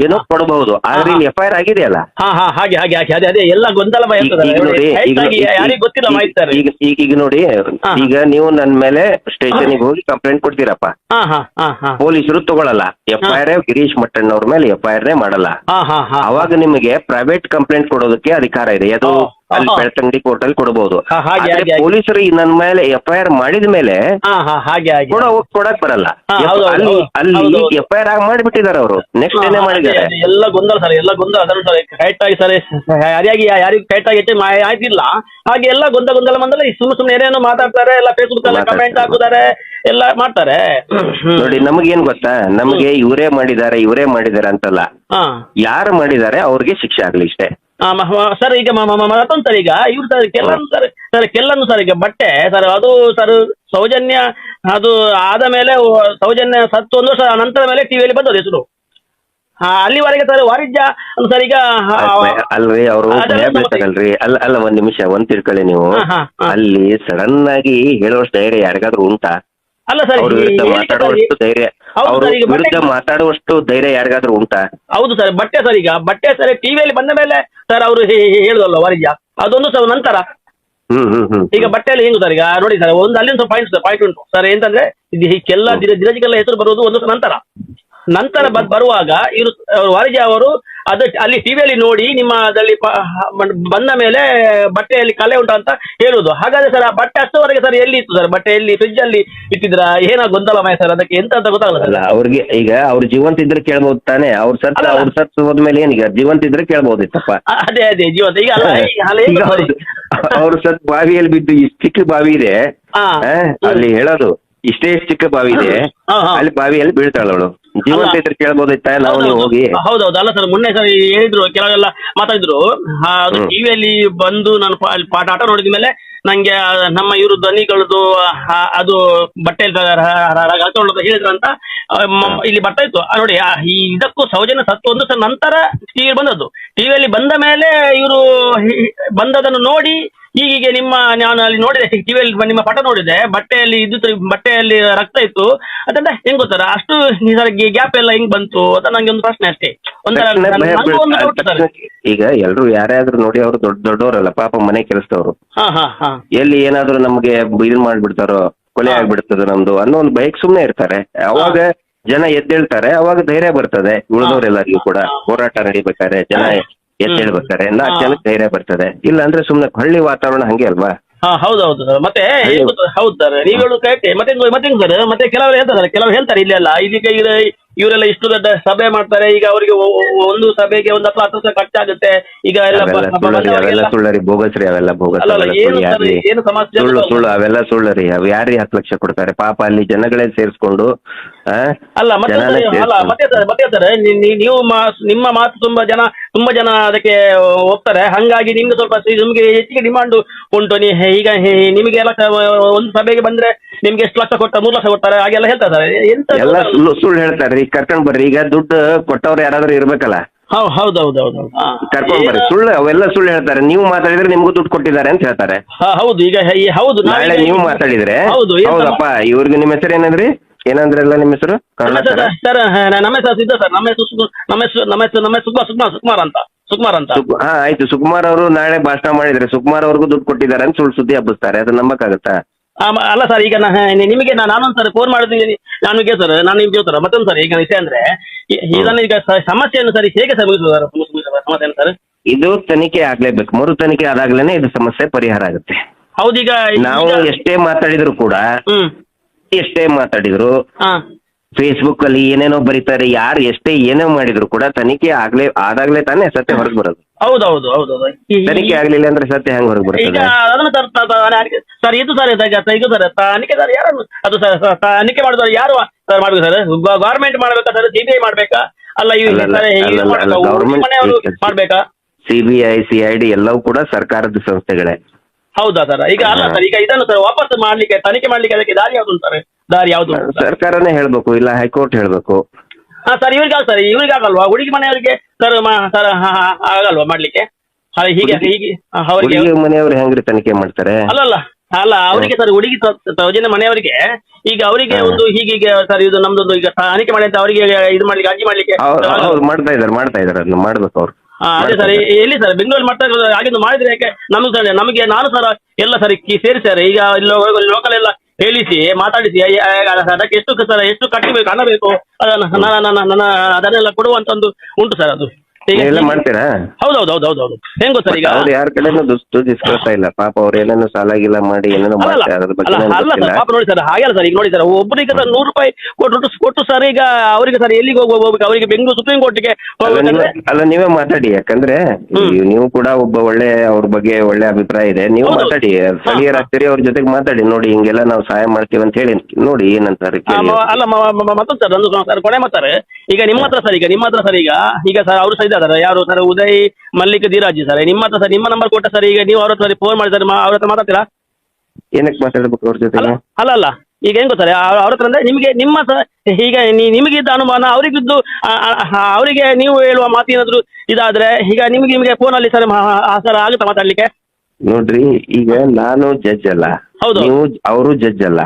ಏನೋ ಕೊಡಬಹುದು, ಆದ್ರೆ ಇಲ್ಲಿ FIR ಆಗಿದೆಯಲ್ಲ. ಹಾಗೆ ಅದೇ ಎಲ್ಲ ಗೊಂದಲ ಈಗ ನೋಡಿ, ಈಗ ನೀವು ನನ್ ಮೇಲೆ ಸ್ಟೇಷನ್ಗೆ ಹೋಗಿ ಕಂಪ್ಲೇಂಟ್ ಕೊಡ್ತೀರಪ್ಪ, ಪೊಲೀಸರು ತಗೊಳಲ್ಲ, FIR ಗಿರೀಶ್ ಮಟ್ಟಣ್ಣ ಅವ್ರ ಮೇಲೆ FIR ಮಾಡಲ್ಲ. ಅವಾಗ ನಿಮಗೆ ಪ್ರೈವೇಟ್ ಕಂಪ್ಲೇಂಟ್ ಕೊಡೋದಕ್ಕೆ ಅಧಿಕಾರ ಇದೆ, ಅದು ಅಲ್ಲಿ ಬೆಳ್ತಂಗಡಿ ಕೋರ್ಟ್ ಅಲ್ಲಿ ಕೊಡಬಹುದು. ಪೊಲೀಸರು ನನ್ನ ಮೇಲೆ FIR ಮಾಡಿದ ಮೇಲೆ ಕೊಡಕ್ ಬರಲ್ಲ. ಅಲ್ಲಿ FIR ಮಾಡಿಬಿಟ್ಟಿದ್ದಾರೆ ಅವರು, ನೆಕ್ಸ್ಟ್ ಏನೇ ಮಾಡಿದ್ದಾರೆ. ಎಲ್ಲ ಗೊಂದಲ ಸರ್, ಎಲ್ಲ ಗೊಂದಲ ಕರೆಕ್ಟ್ ಆಗಿ ಸರ್, ಯಾರಿಗೂ ಕರೆಕ್ಟ್ ಆಗಿ ಆಯ್ತಿಲ್ಲ. ಹಾಗೆ ಎಲ್ಲ ಗೊಂದಲ ಬಂದಲ್ಲ, ಸುಮ್ಮನೆ ಏನೇನೋ ಮಾತಾಡ್ತಾರೆ, ಎಲ್ಲ ಫೇಸ್ಬುಕ್ ಅಲ್ಲಿ ಕಮೆಂಟ್ ಹಾಕುತ್ತಾರೆ, ಎಲ್ಲ ಮಾಡ್ತಾರೆ. ನೋಡಿ, ನಮಗೇನ್ ಗೊತ್ತಾ, ನಮಗೆ ಇವರೇ ಮಾಡಿದ್ದಾರೆ ಅಂತಲ್ಲ, ಯಾರು ಮಾಡಿದ್ದಾರೆ ಅವ್ರಿಗೆ ಶಿಕ್ಷೆ ಆಗ್ಲಿ ಇಷ್ಟೇ ಸರ್. ಈಗ ಮತ್ತೊಂದು ಸರ್, ಈಗ ಇವ್ರು ಸರ್ ಕೆಲ್ಲನ್ನು ಸರ್, ಈಗ ಬಟ್ಟೆ ಸರ್, ಅದು ಸರ್ ಸೌಜನ್ಯ ಅದು ಆದ ಮೇಲೆ ಸೌಜನ್ಯ ಸತ್ತು 1 ವರ್ಷ ನಂತರ ಮೇಲೆ ಟಿವಿಯಲ್ಲಿ ಬಂದದ್ದು ಹೆಸರು. ಅಲ್ಲಿವರೆಗೆ ಸರ್ ವಾರಿಜ್ಯ ಸರ್. ಈಗ ಅಲ್ರಿ, ಅವರು ಭಯಬೀಳ್ತಾರಲ್ರಿ. ಅಲ್ಲ ಒಂದ್ ನಿಮಿಷ, ಒಂದ್ ತಿಳ್ಕೊಳ್ಳಿ ನೀವು. ಅಲ್ಲಿ ಸಡನ್ ಆಗಿ ಹೇಳುವಷ್ಟು ಧೈರ್ಯ ಯಾರಿಗಾದ್ರೂ ಉಂಟಾ? ಅಲ್ಲ ಸರ್, ಅವ್ರ ವಿರುದ್ಧ ಮಾತಾಡುವಷ್ಟು ಧೈರ್ಯ, ಅವ್ರ ವಿರುದ್ಧ ಮಾತಾಡುವಷ್ಟು ಧೈರ್ಯ ಯಾರಿಗಾದ್ರೂ ಉಂಟಾ? ಹೌದು ಸರ್, ಬಟ್ಟೆ ಸರ್ ಟಿವಿಯಲ್ಲಿ ಬಂದ ಮೇಲೆ ಸರ್ ಅವರು ಹೇಳುದಲ್ಲ ವಾರಿಜ್ಯ, ಅದೊಂದು ಸರ್ ನಂತರ. ಈಗ ಬಟ್ಟೆಯಲ್ಲಿ ಹೆಂಗು ಸರ್, ಈಗ ನೋಡಿ ಸರ್, ಒಂದು ಅಲ್ಲಿಂದ ಪಾಯಿಂಟ್ ಉಂಟು ಸರ್. ಎಂತಂದ್ರೆ ಇದಕ್ಕೆಲ್ಲ ದಿನಜಿಗೆಲ್ಲ ಹೆಸರು ಬರುವುದು ಒಂದು ನಂತರ ಬರುವಾಗ ಇವರು ವಾರಿಜ ಅವರು ಅಲ್ಲಿ ಟಿವಿಯಲ್ಲಿ ನೋಡಿ ನಿಮ್ಮದಲ್ಲಿ ಬಂದ ಮೇಲೆ ಬಟ್ಟೆಯಲ್ಲಿ ಕಲೆ ಉಂಟು ಅಂತ ಹೇಳುದು. ಹಾಗಾದ್ರೆ ಸರ್ ಆ ಬಟ್ಟೆ ಅಷ್ಟವರೆಗೆ ಸರ್ ಎಲ್ಲಿ ಇತ್ತು ಸರ್? ಬಟ್ಟೆ ಎಲ್ಲಿ ಫ್ರಿಜ್ ಅಲ್ಲಿ ಇಟ್ಟಿದ್ರ? ಏನೋ ಗೊಂದಲಮಯ ಸರ್, ಅದಕ್ಕೆ ಎಂತ ಅಂತ ಗೊತ್ತಾಗಲ್ಲ. ಅವ್ರಿಗೆ ಈಗ ಅವ್ರು ಜೀವಂತ ಇದ್ರೆ ಕೇಳ್ಬೋದು ತಾನೆ, ಅವ್ರು ಸತ್ ಹೋದ್ಮೇಲೆ ಏನೀಗ ಜೀವಂತ ಇದ್ರೆ ಕೇಳ್ಬೋದಿತ್ತಪ್ಪ. ಅದೇ ಜೀವಂತ ಈಗ ಅವ್ರು ಸತ್ ಬಾವಿಯಲ್ಲಿ ಬಿದ್ದು ಇಷ್ಟು ಚಿಕ್ಕ ಬಾವಿ ಇದೆ ಅಲ್ಲಿ ಹೇಳೋದು, ಇಷ್ಟೇ ಚಿಕ್ಕ ಬಾವಿ ಇದೆ ಅಲ್ಲಿ ಬಾವಿಯಲ್ಲಿ ಬೀಳ್ತಾಳ ಅವಳು. ಜೀವಂತ ಇದ್ರೆ ಕೇಳ್ಬೋದಿತ್ತ ನಾವು ನೀವು ಹೋಗಿ? ಹೌದೌದು. ಅಲ್ಲ ಸರ್, ಮೊನ್ನೆ ಸರ್ ಹೇಳಿದ್ರು, ಕೆಲವೆಲ್ಲ ಮಾತಾಡಿದ್ರು. ಅದು ಟಿವಿಯಲ್ಲಿ ಬಂದು ನಾನು ಆಟ ನೋಡಿದ ಮೇಲೆ ನಂಗೆ ನಮ್ಮ ಇವರು ಧ್ವನಿಗಳದ್ದು ಅದು ಬಟ್ಟೆಯಲ್ಲಿ ಹೇಳಿದ್ರು ಅಂತ ಇಲ್ಲಿ ಬರ್ತಾ ಇತ್ತು ನೋಡಿ. ಇದಕ್ಕೂ ಸೌಜನ್ಯ ಸತ್ತು 1 ವರ್ಷ ನಂತರ ಟಿವಿಯಲ್ಲಿ ಬಂದದ್ದು. ಟಿವಿಯಲ್ಲಿ ಬಂದ ಮೇಲೆ ಇವರು ಬಂದದನ್ನು ನೋಡಿ ಹೀಗೆ ನಾನು ಅಲ್ಲಿ ನೋಡಿದೆ, ಟಿವಿಯಲ್ಲಿ ನಿಮ್ಮ ಪಟ ನೋಡಿದೆ, ಬಟ್ಟೆಯಲ್ಲಿ ಬಟ್ಟೆಯಲ್ಲಿ ರಕ್ತ ಇತ್ತು. ಅದನ್ನ ಹೆಂಗ್ ಗೊತ್ತಾರ ಅಷ್ಟು ಗ್ಯಾಪ್ ಎಲ್ಲ ಹೆಂಗ್ ಬಂತು ಅಂತ ನಂಗೆ ಒಂದು ಪ್ರಶ್ನೆ ಅಷ್ಟೇ. ಈಗ ಎಲ್ರು ಯಾರ್ಯಾದ್ರು ನೋಡಿ ಅವ್ರು ದೊಡ್ಡವರಲ್ಲ ಪಾಪ, ಮನೆ ಕೆಲಸದವ್ರು, ಎಲ್ಲಿ ಏನಾದ್ರು ನಮ್ಗೆ ಇದು ಮಾಡ್ಬಿಡ್ತಾರೋ, ಕೊಲೆ ಆಗ್ಬಿಡ್ತದೆ ನಮ್ದು ಅನ್ನೋ ಒಂದು ಬೈಕ್ ಸುಮ್ನೆ ಇರ್ತಾರೆ. ಅವಾಗ ಜನ ಎದ್ದೇಳ್ತಾರೆ, ಅವಾಗ ಧೈರ್ಯ ಬರ್ತದೆ. ಉಳಿದವರೆಲ್ಲರಿಗೂ ಕೂಡ ಹೋರಾಟ ನಡಿಬೇಕಾದ್ರೆ ಜನ ಎದ್ದೇಳ್ಬೇಕಾರೆ 4 ಜನಕ್ಕೆ ಧೈರ್ಯ ಬರ್ತದೆ. ಇಲ್ಲ ಅಂದ್ರೆ ಸುಮ್ನೆ ಹಳ್ಳಿ ವಾತಾವರಣ ಹಂಗೆ ಅಲ್ವಾ? ಹೌದೌದು. ಮತ್ತೆ ಹೌದು ಸರ್, ನೀವು ಹೇಳೋದು ಕರೆಕ್ಟ್. ಮತ್ತೆ ಸರ್, ಮತ್ತೆ ಕೆಲವರು ಹೇಳ್ತಾರೆ ಇಲ್ಲಿ ಅಲ್ಲ, ಇದೀಗ ಇವರೆಲ್ಲ ಇಷ್ಟು ದೊಡ್ಡ ಸಭೆ ಮಾಡ್ತಾರೆ, ಈಗ ಅವರಿಗೆ ಒಂದು ಸಭೆಗೆ ಒಂದು 10 ಖರ್ಚಾಗುತ್ತೆ. ಈಗ ಎಲ್ಲ ಅವೆಲ್ಲ ಸುಳ್ಳರಿ, ಬೋಗಸ್ರಿ, ಅವೆಲ್ಲ ಬೋಗಸ್. ಏನು ಸಮಸ್ಯೆ ಸುಳ್ಳು ಅವೆಲ್ಲ ಸುಳ್ಳರಿ. ಅವ್ ಯಾರಿಗೆ 10 ಲಕ್ಷ ಕೊಡ್ತಾರೆ ಪಾಪ, ಅಲ್ಲಿ ಜನಗಳೇ ಸೇರಿಸ್ಕೊಂಡು. ಅಲ್ಲ ಮತ್ತೆ ಸರ್ ನೀವು ನಿಮ್ಮ ಮಾತು ತುಂಬಾ ಜನ ಅದಕ್ಕೆ ಹೋಗ್ತಾರೆ. ಹಂಗಾಗಿ ನಿಮ್ಗೆ ಸ್ವಲ್ಪ ನಿಮ್ಗೆ ಹೆಚ್ಚಿಗೆ ಡಿಮಾಂಡ್ ಉಂಟು. ಈಗ ನಿಮಗೆ ಎಲ್ಲ ಒಂದು ಸಭೆಗೆ ಬಂದ್ರೆ ನಿಮ್ಗೆ ಎಷ್ಟು ಲಕ್ಷ ಕೊಡ್ತಾರೆ, 3 ಲಕ್ಷ ಕೊಡ್ತಾರೆ, ಹಾಗೆಲ್ಲ ಹೇಳ್ತಾರೆ. ಎಂತ ಎಲ್ಲ ಸುಳ್ಳು ಹೇಳ್ತಾರೆ. ಈಗ ಕರ್ಕೊಂಡ್ ಬರ್ರಿ, ಈಗ ದುಡ್ಡು ಕೊಟ್ಟವ್ರು ಯಾರಾದ್ರೂ ಇರ್ಬೇಕಲ್ಲ, ಹೌದೌದೌದು ಕರ್ಕೊಂಡ್ ಬರ್ರಿ. ಸುಳ್ಳು ಅವೆಲ್ಲ ಸುಳ್ಳು ಹೇಳ್ತಾರೆ. ನೀವು ಮಾತಾಡಿದ್ರೆ ನಿಮ್ಗೂ ದುಡ್ಡು ಕೊಟ್ಟಿದ್ದಾರೆ ಅಂತ ಹೇಳ್ತಾರೆ. ಹೌದು. ಈಗ ಹೌದು, ನಾಳೆ ನೀವು ಮಾತಾಡಿದ್ರೆ ಹೌದಪ್ಪ ಇವ್ರಿಗೆ ನಿಮ್ಮ ಹೆಸರು ಏನಂದ್ರಿ, ಏನಂದ್ರಲ್ಲ ನಿಮ್ಮ ಹೆಸರು? ಸರ್ ನಮ್ಮ ಹೆಸರು ಸಿದ್ಧ ಸರ್, ನಮ್ಮ ಸುಕುಮಾರ್ ಅಂತ. ಆಯ್ತು, ಸುಕುಮಾರ್ ಅವರು ನಾಳೆ ಭಾಷಣ ಮಾಡಿದ್ರೆ ಸುಕುಮಾರ್ ಅವ್ರಿಗೂ ದುಡ್ಡು ಕೊಟ್ಟಿದ್ದಾರೆ ಅಂತ ಸುಳ್ಳು ಸುದ್ದಿ ಹಬ್ಬಿಸ್ತಾರೆ. ಅದು ನಂಬಕ್ಕಾಗತ್ತಾ? ಅಲ್ಲ ಸರ್, ಈಗ ನಿಮಗೆ ನಾನೊಂದು ಸರ್ ಫೋನ್ ಮಾಡಿದ್ದೀನಿ ನನಗೆ ಸರ್, ನಾನು ನಿಮ್ಗೆ ಸರ್ ಮತ್ತೊಂದು ಸರ್ ಈಗ ವಿಷಯ ಅಂದ್ರೆ ಇದನ್ನು ಈಗ ಸಮಸ್ಯೆಯನ್ನು ಸರ್ ಹೇಗೆ ಸರ್ ಸಮಸ್ಯೆ ಸರ್? ಇದು ತನಿಖೆ ಆಗ್ಲೇಬೇಕು. ಮರು ತನಿಖೆ ಆದಾಗ್ಲೇನೆ ಇದು ಸಮಸ್ಯೆ ಪರಿಹಾರ ಆಗುತ್ತೆ. ಹೌದೀಗ ನಾವು ಎಷ್ಟೇ ಮಾತಾಡಿದ್ರು ಕೂಡ, ಎಷ್ಟೇ ಮಾತಾಡಿದ್ರು ಫೇಸ್ಬುಕ್ ಅಲ್ಲಿ ಏನೇನೋ ಬರೀತಾರೆ, ಯಾರು ಎಷ್ಟೇ ಏನೇ ಮಾಡಿದ್ರು ಕೂಡ ತನಿಖೆ ಆದಾಗ್ಲೇ ತಾನೇ ಸತ್ಯ ಹೊರಗೆ ಬರೋದು. ಹೌದೌದು. ತನಿಖೆ ಆಗ್ಲಿಲ್ಲ ಅಂದ್ರೆ ಸತ್ಯ ಹೆಂಗ್ ಹೊರಗೆ ಬರುತ್ತೆ? ಈಗ ಅದನ್ನು ಸರ್ ಇದು ಸರ್ ಇದು ಸರ್ ತನಿಖೆ ಸರ್ ಯಾರು ಅದು ಸರ್ ತನಿಖೆ ಮಾಡಿದವರು ಯಾರು ಸರ್ ಮಾಡ್ಬೇಕು ಸರ್? ಗವರ್ಮೆಂಟ್ ಮಾಡ್ಬೇಕಾ ಸರ್, ಸಿಬಿಐ ಮಾಡ್ಬೇಕಾ? ಅಲ್ಲ ಮನೆಯವರು ಮಾಡ್ಬೇಕಾ? ಸಿಬಿಐ, ಸಿಐಡಿ ಎಲ್ಲವೂ ಕೂಡ ಸರ್ಕಾರದ ಸಂಸ್ಥೆಗಳೇ. ಹೌದಾ ಸರ್? ಈಗ ಅಲ್ಲ ಸರ್, ಈಗ ಇದನ್ನು ಸರ್ ವಾಪಸ್ ಮಾಡ್ಲಿಕ್ಕೆ, ತನಿಖೆ ಮಾಡ್ಲಿಕ್ಕೆ ಅದಕ್ಕೆ ದಾರಿ ಯಾವ್ದು ಸರ್? ದಾರಿ ಯಾವ್ದು? ಸರ್ಕಾರನೇ ಹೇಳ್ಬೇಕು, ಇಲ್ಲ ಹೈಕೋರ್ಟ್ ಹೇಳ್ಬೇಕು. ಸರ್ ಇವ್ರಿಗೆ ಆಗಲ್ವಾ? ಹುಡುಗಿ ಮನೆಯವರಿಗೆ ಸರ್ ಸರ್ ಆಗಲ್ವಾ ಮಾಡ್ಲಿಕ್ಕೆ? ಹೀಗೆ ಅವರಿಗೆ ಮನೆಯವರು ಹೆಂಗ್ರಿ ತನಿಖೆ ಮಾಡ್ತಾರೆ? ಅಲ್ಲ ಅವರಿಗೆ ಸರ್, ಹುಡುಗಿ ಸೌಜನ್ಯ ಮನೆಯವರಿಗೆ ಈಗ ಅವರಿಗೆ ಒಂದು ಹೀಗೆ ಸರ್ ಇದು ನಮ್ದೊಂದು ಈಗ ತನಿಖೆ ಮಾಡಿ ಅಂತ ಅವರಿಗೆ ಇದು ಮಾಡ್ಲಿಕ್ಕೆ, ಅರ್ಜಿ ಮಾಡ್ಲಿಕ್ಕೆ ಮಾಡ್ತಾ ಇದಾರೆ ಅದನ್ನ ಮಾಡ್ಬೇಕು ಅವ್ರು. ಅದೇ ಸರ್, ಎಲ್ಲಿ ಸರ್ ಬೆಂಗಳೂರಲ್ಲಿ ಮಾಡ್ತಾ ಇರೋದು? ಹಾಗೆ ಮಾಡಿದ್ರೆ ಯಾಕೆ ನಮಗೆ ನಾನು ಸರ್ ಎಲ್ಲ ಸರ್ ಸೇರಿಸ್ತಾರೆ. ಈಗ ಲೋಕಲ್ ಎಲ್ಲ ಹೇಳಿಸಿ ಮಾತಾಡಿಸಿ ಅದಕ್ಕೆ ಎಷ್ಟು ಕಟ್ಟಬೇಕು, ಹಣ ಬೇಕು, ಅದನ್ನೆಲ್ಲ ಕೊಡುವಂತ ಒಂದು ಉಂಟು ಸರ್. ಅದು ಎಲ್ಲ ಮಾಡ್ತೀರಾ? ಹೌದೌದು. ಹೆಂಗೋ ಸರ್, ಈಗ ಅವ್ರು ಯಾರ ಕಡೆನೂ ದುಡ್ಡಿಸ್ಕೊಳ್ತಾ ಇಲ್ಲ ಪಾಪ. ಅವ್ರು ಏನೇನೋ ಸಾಲಾಗಿಲ್ಲ ಮಾಡಿ ಏನೇನೋ ಮಾಡ್ತಾರೆ. ಅದ್ರ ಬಗ್ಗೆ ಅಲ್ಲ ಸರ್, ಪಾಪ ನೋಡಿ ಸರ್, ಹಾಗೆಲ್ಲ ಸರ್. ಈಗ ನೋಡಿ ಸರ್, ಒಬ್ಬರಿಗೆ ಸರ್ 100 ರೂಪಾಯಿ ಕೊಟ್ಟು ಸರ್ ಈಗ ಅವರಿಗೆ ಸರ್ ಎಲ್ಲಿಗೆ ಹೋಗ್ಬೇಕು? ಅವರಿಗೆ ಬೆಂಗಳೂರು ಸುಪ್ರೀಂ ಕೋರ್ಟ್ಗೆ ಅಲ್ಲ, ನೀವೇ ಮಾತಾಡಿ. ಯಾಕಂದ್ರೆ ನೀವು ಕೂಡ ಒಬ್ಬ ಅವ್ರ ಬಗ್ಗೆ ಒಳ್ಳೆ ಅಭಿಪ್ರಾಯ ಇದೆ. ನೀವು ಮಾತಾಡಿ, ಸ್ಥಳೀಯರಾಗ್ತೀರಿ, ಅವ್ರ ಜೊತೆಗೆ ಮಾತಾಡಿ. ನೋಡಿ ಹಿಂಗೆಲ್ಲ ನಾವು ಸಹಾಯ ಮಾಡ್ತೀವಿ ಅಂತ ಹೇಳಿ ನೋಡಿ ಏನಂತಾರೆ. ಅಲ್ಲ ಮತ್ತೊಂದು ಸರ್, ಒಂದು ಸರ್ ಕೊನೆ ಮಾತಾರೆ. ಈಗ ನಿಮ್ಮ ಹತ್ರ ಸರ್, ಈಗ ಸರ್ ಅವರು ಸಹ ಇದ್ದಾರೆ ಯಾರು ಸರ್, ಉದಯ್ ಮಲ್ಲಿಕ್ ಧೀರಾಜಿ ಸರ್, ನಿಮ್ಮ ಹತ್ರ ಸರ್ ನಿಮ್ಮ ನಂಬರ್ ಕೊಟ್ಟ ಸರ್. ಈಗ ನೀವು ಅವ್ರ ಹತ್ರ ಫೋನ್ ಮಾಡಿದ್ರೆ ಅವ್ರ ಹತ್ರ ಮಾತಾಡ್ತೀರಾ? ಏನಕ್ಕೆ ಮಾತಾಡ್ಬೇಕು ಅವ್ರ ಜೊತೆ? ಅಲ್ಲ ಈಗ ಹೆಂಗ್ ಗೊತ್ತಾರೆ ಅವ್ರ ಹತ್ರ ಅಂದ್ರೆ ನಿಮಗೆ ನಿಮ್ಮ ಈಗ ನಿಮಗಿದ್ದ ಅನುಮಾನ ಅವರಿಗಿದ್ದು ಅವರಿಗೆ ನೀವು ಹೇಳುವ ಮಾತೇನಾದ್ರು ಇದಾದ್ರೆ ಈಗ ನಿಮಗೆ ಫೋನಲ್ಲಿ ಸರ್ ಸರ್ ಆಗುತ್ತಾ ಮಾತಾಡ್ಲಿಕ್ಕೆ? ನೋಡ್ರಿ, ಈಗ ನಾನು ಜಡ್ಜ್ ಅಲ್ಲ, ನೀವು ಅವರು ಜಡ್ಜ್ ಅಲ್ಲ,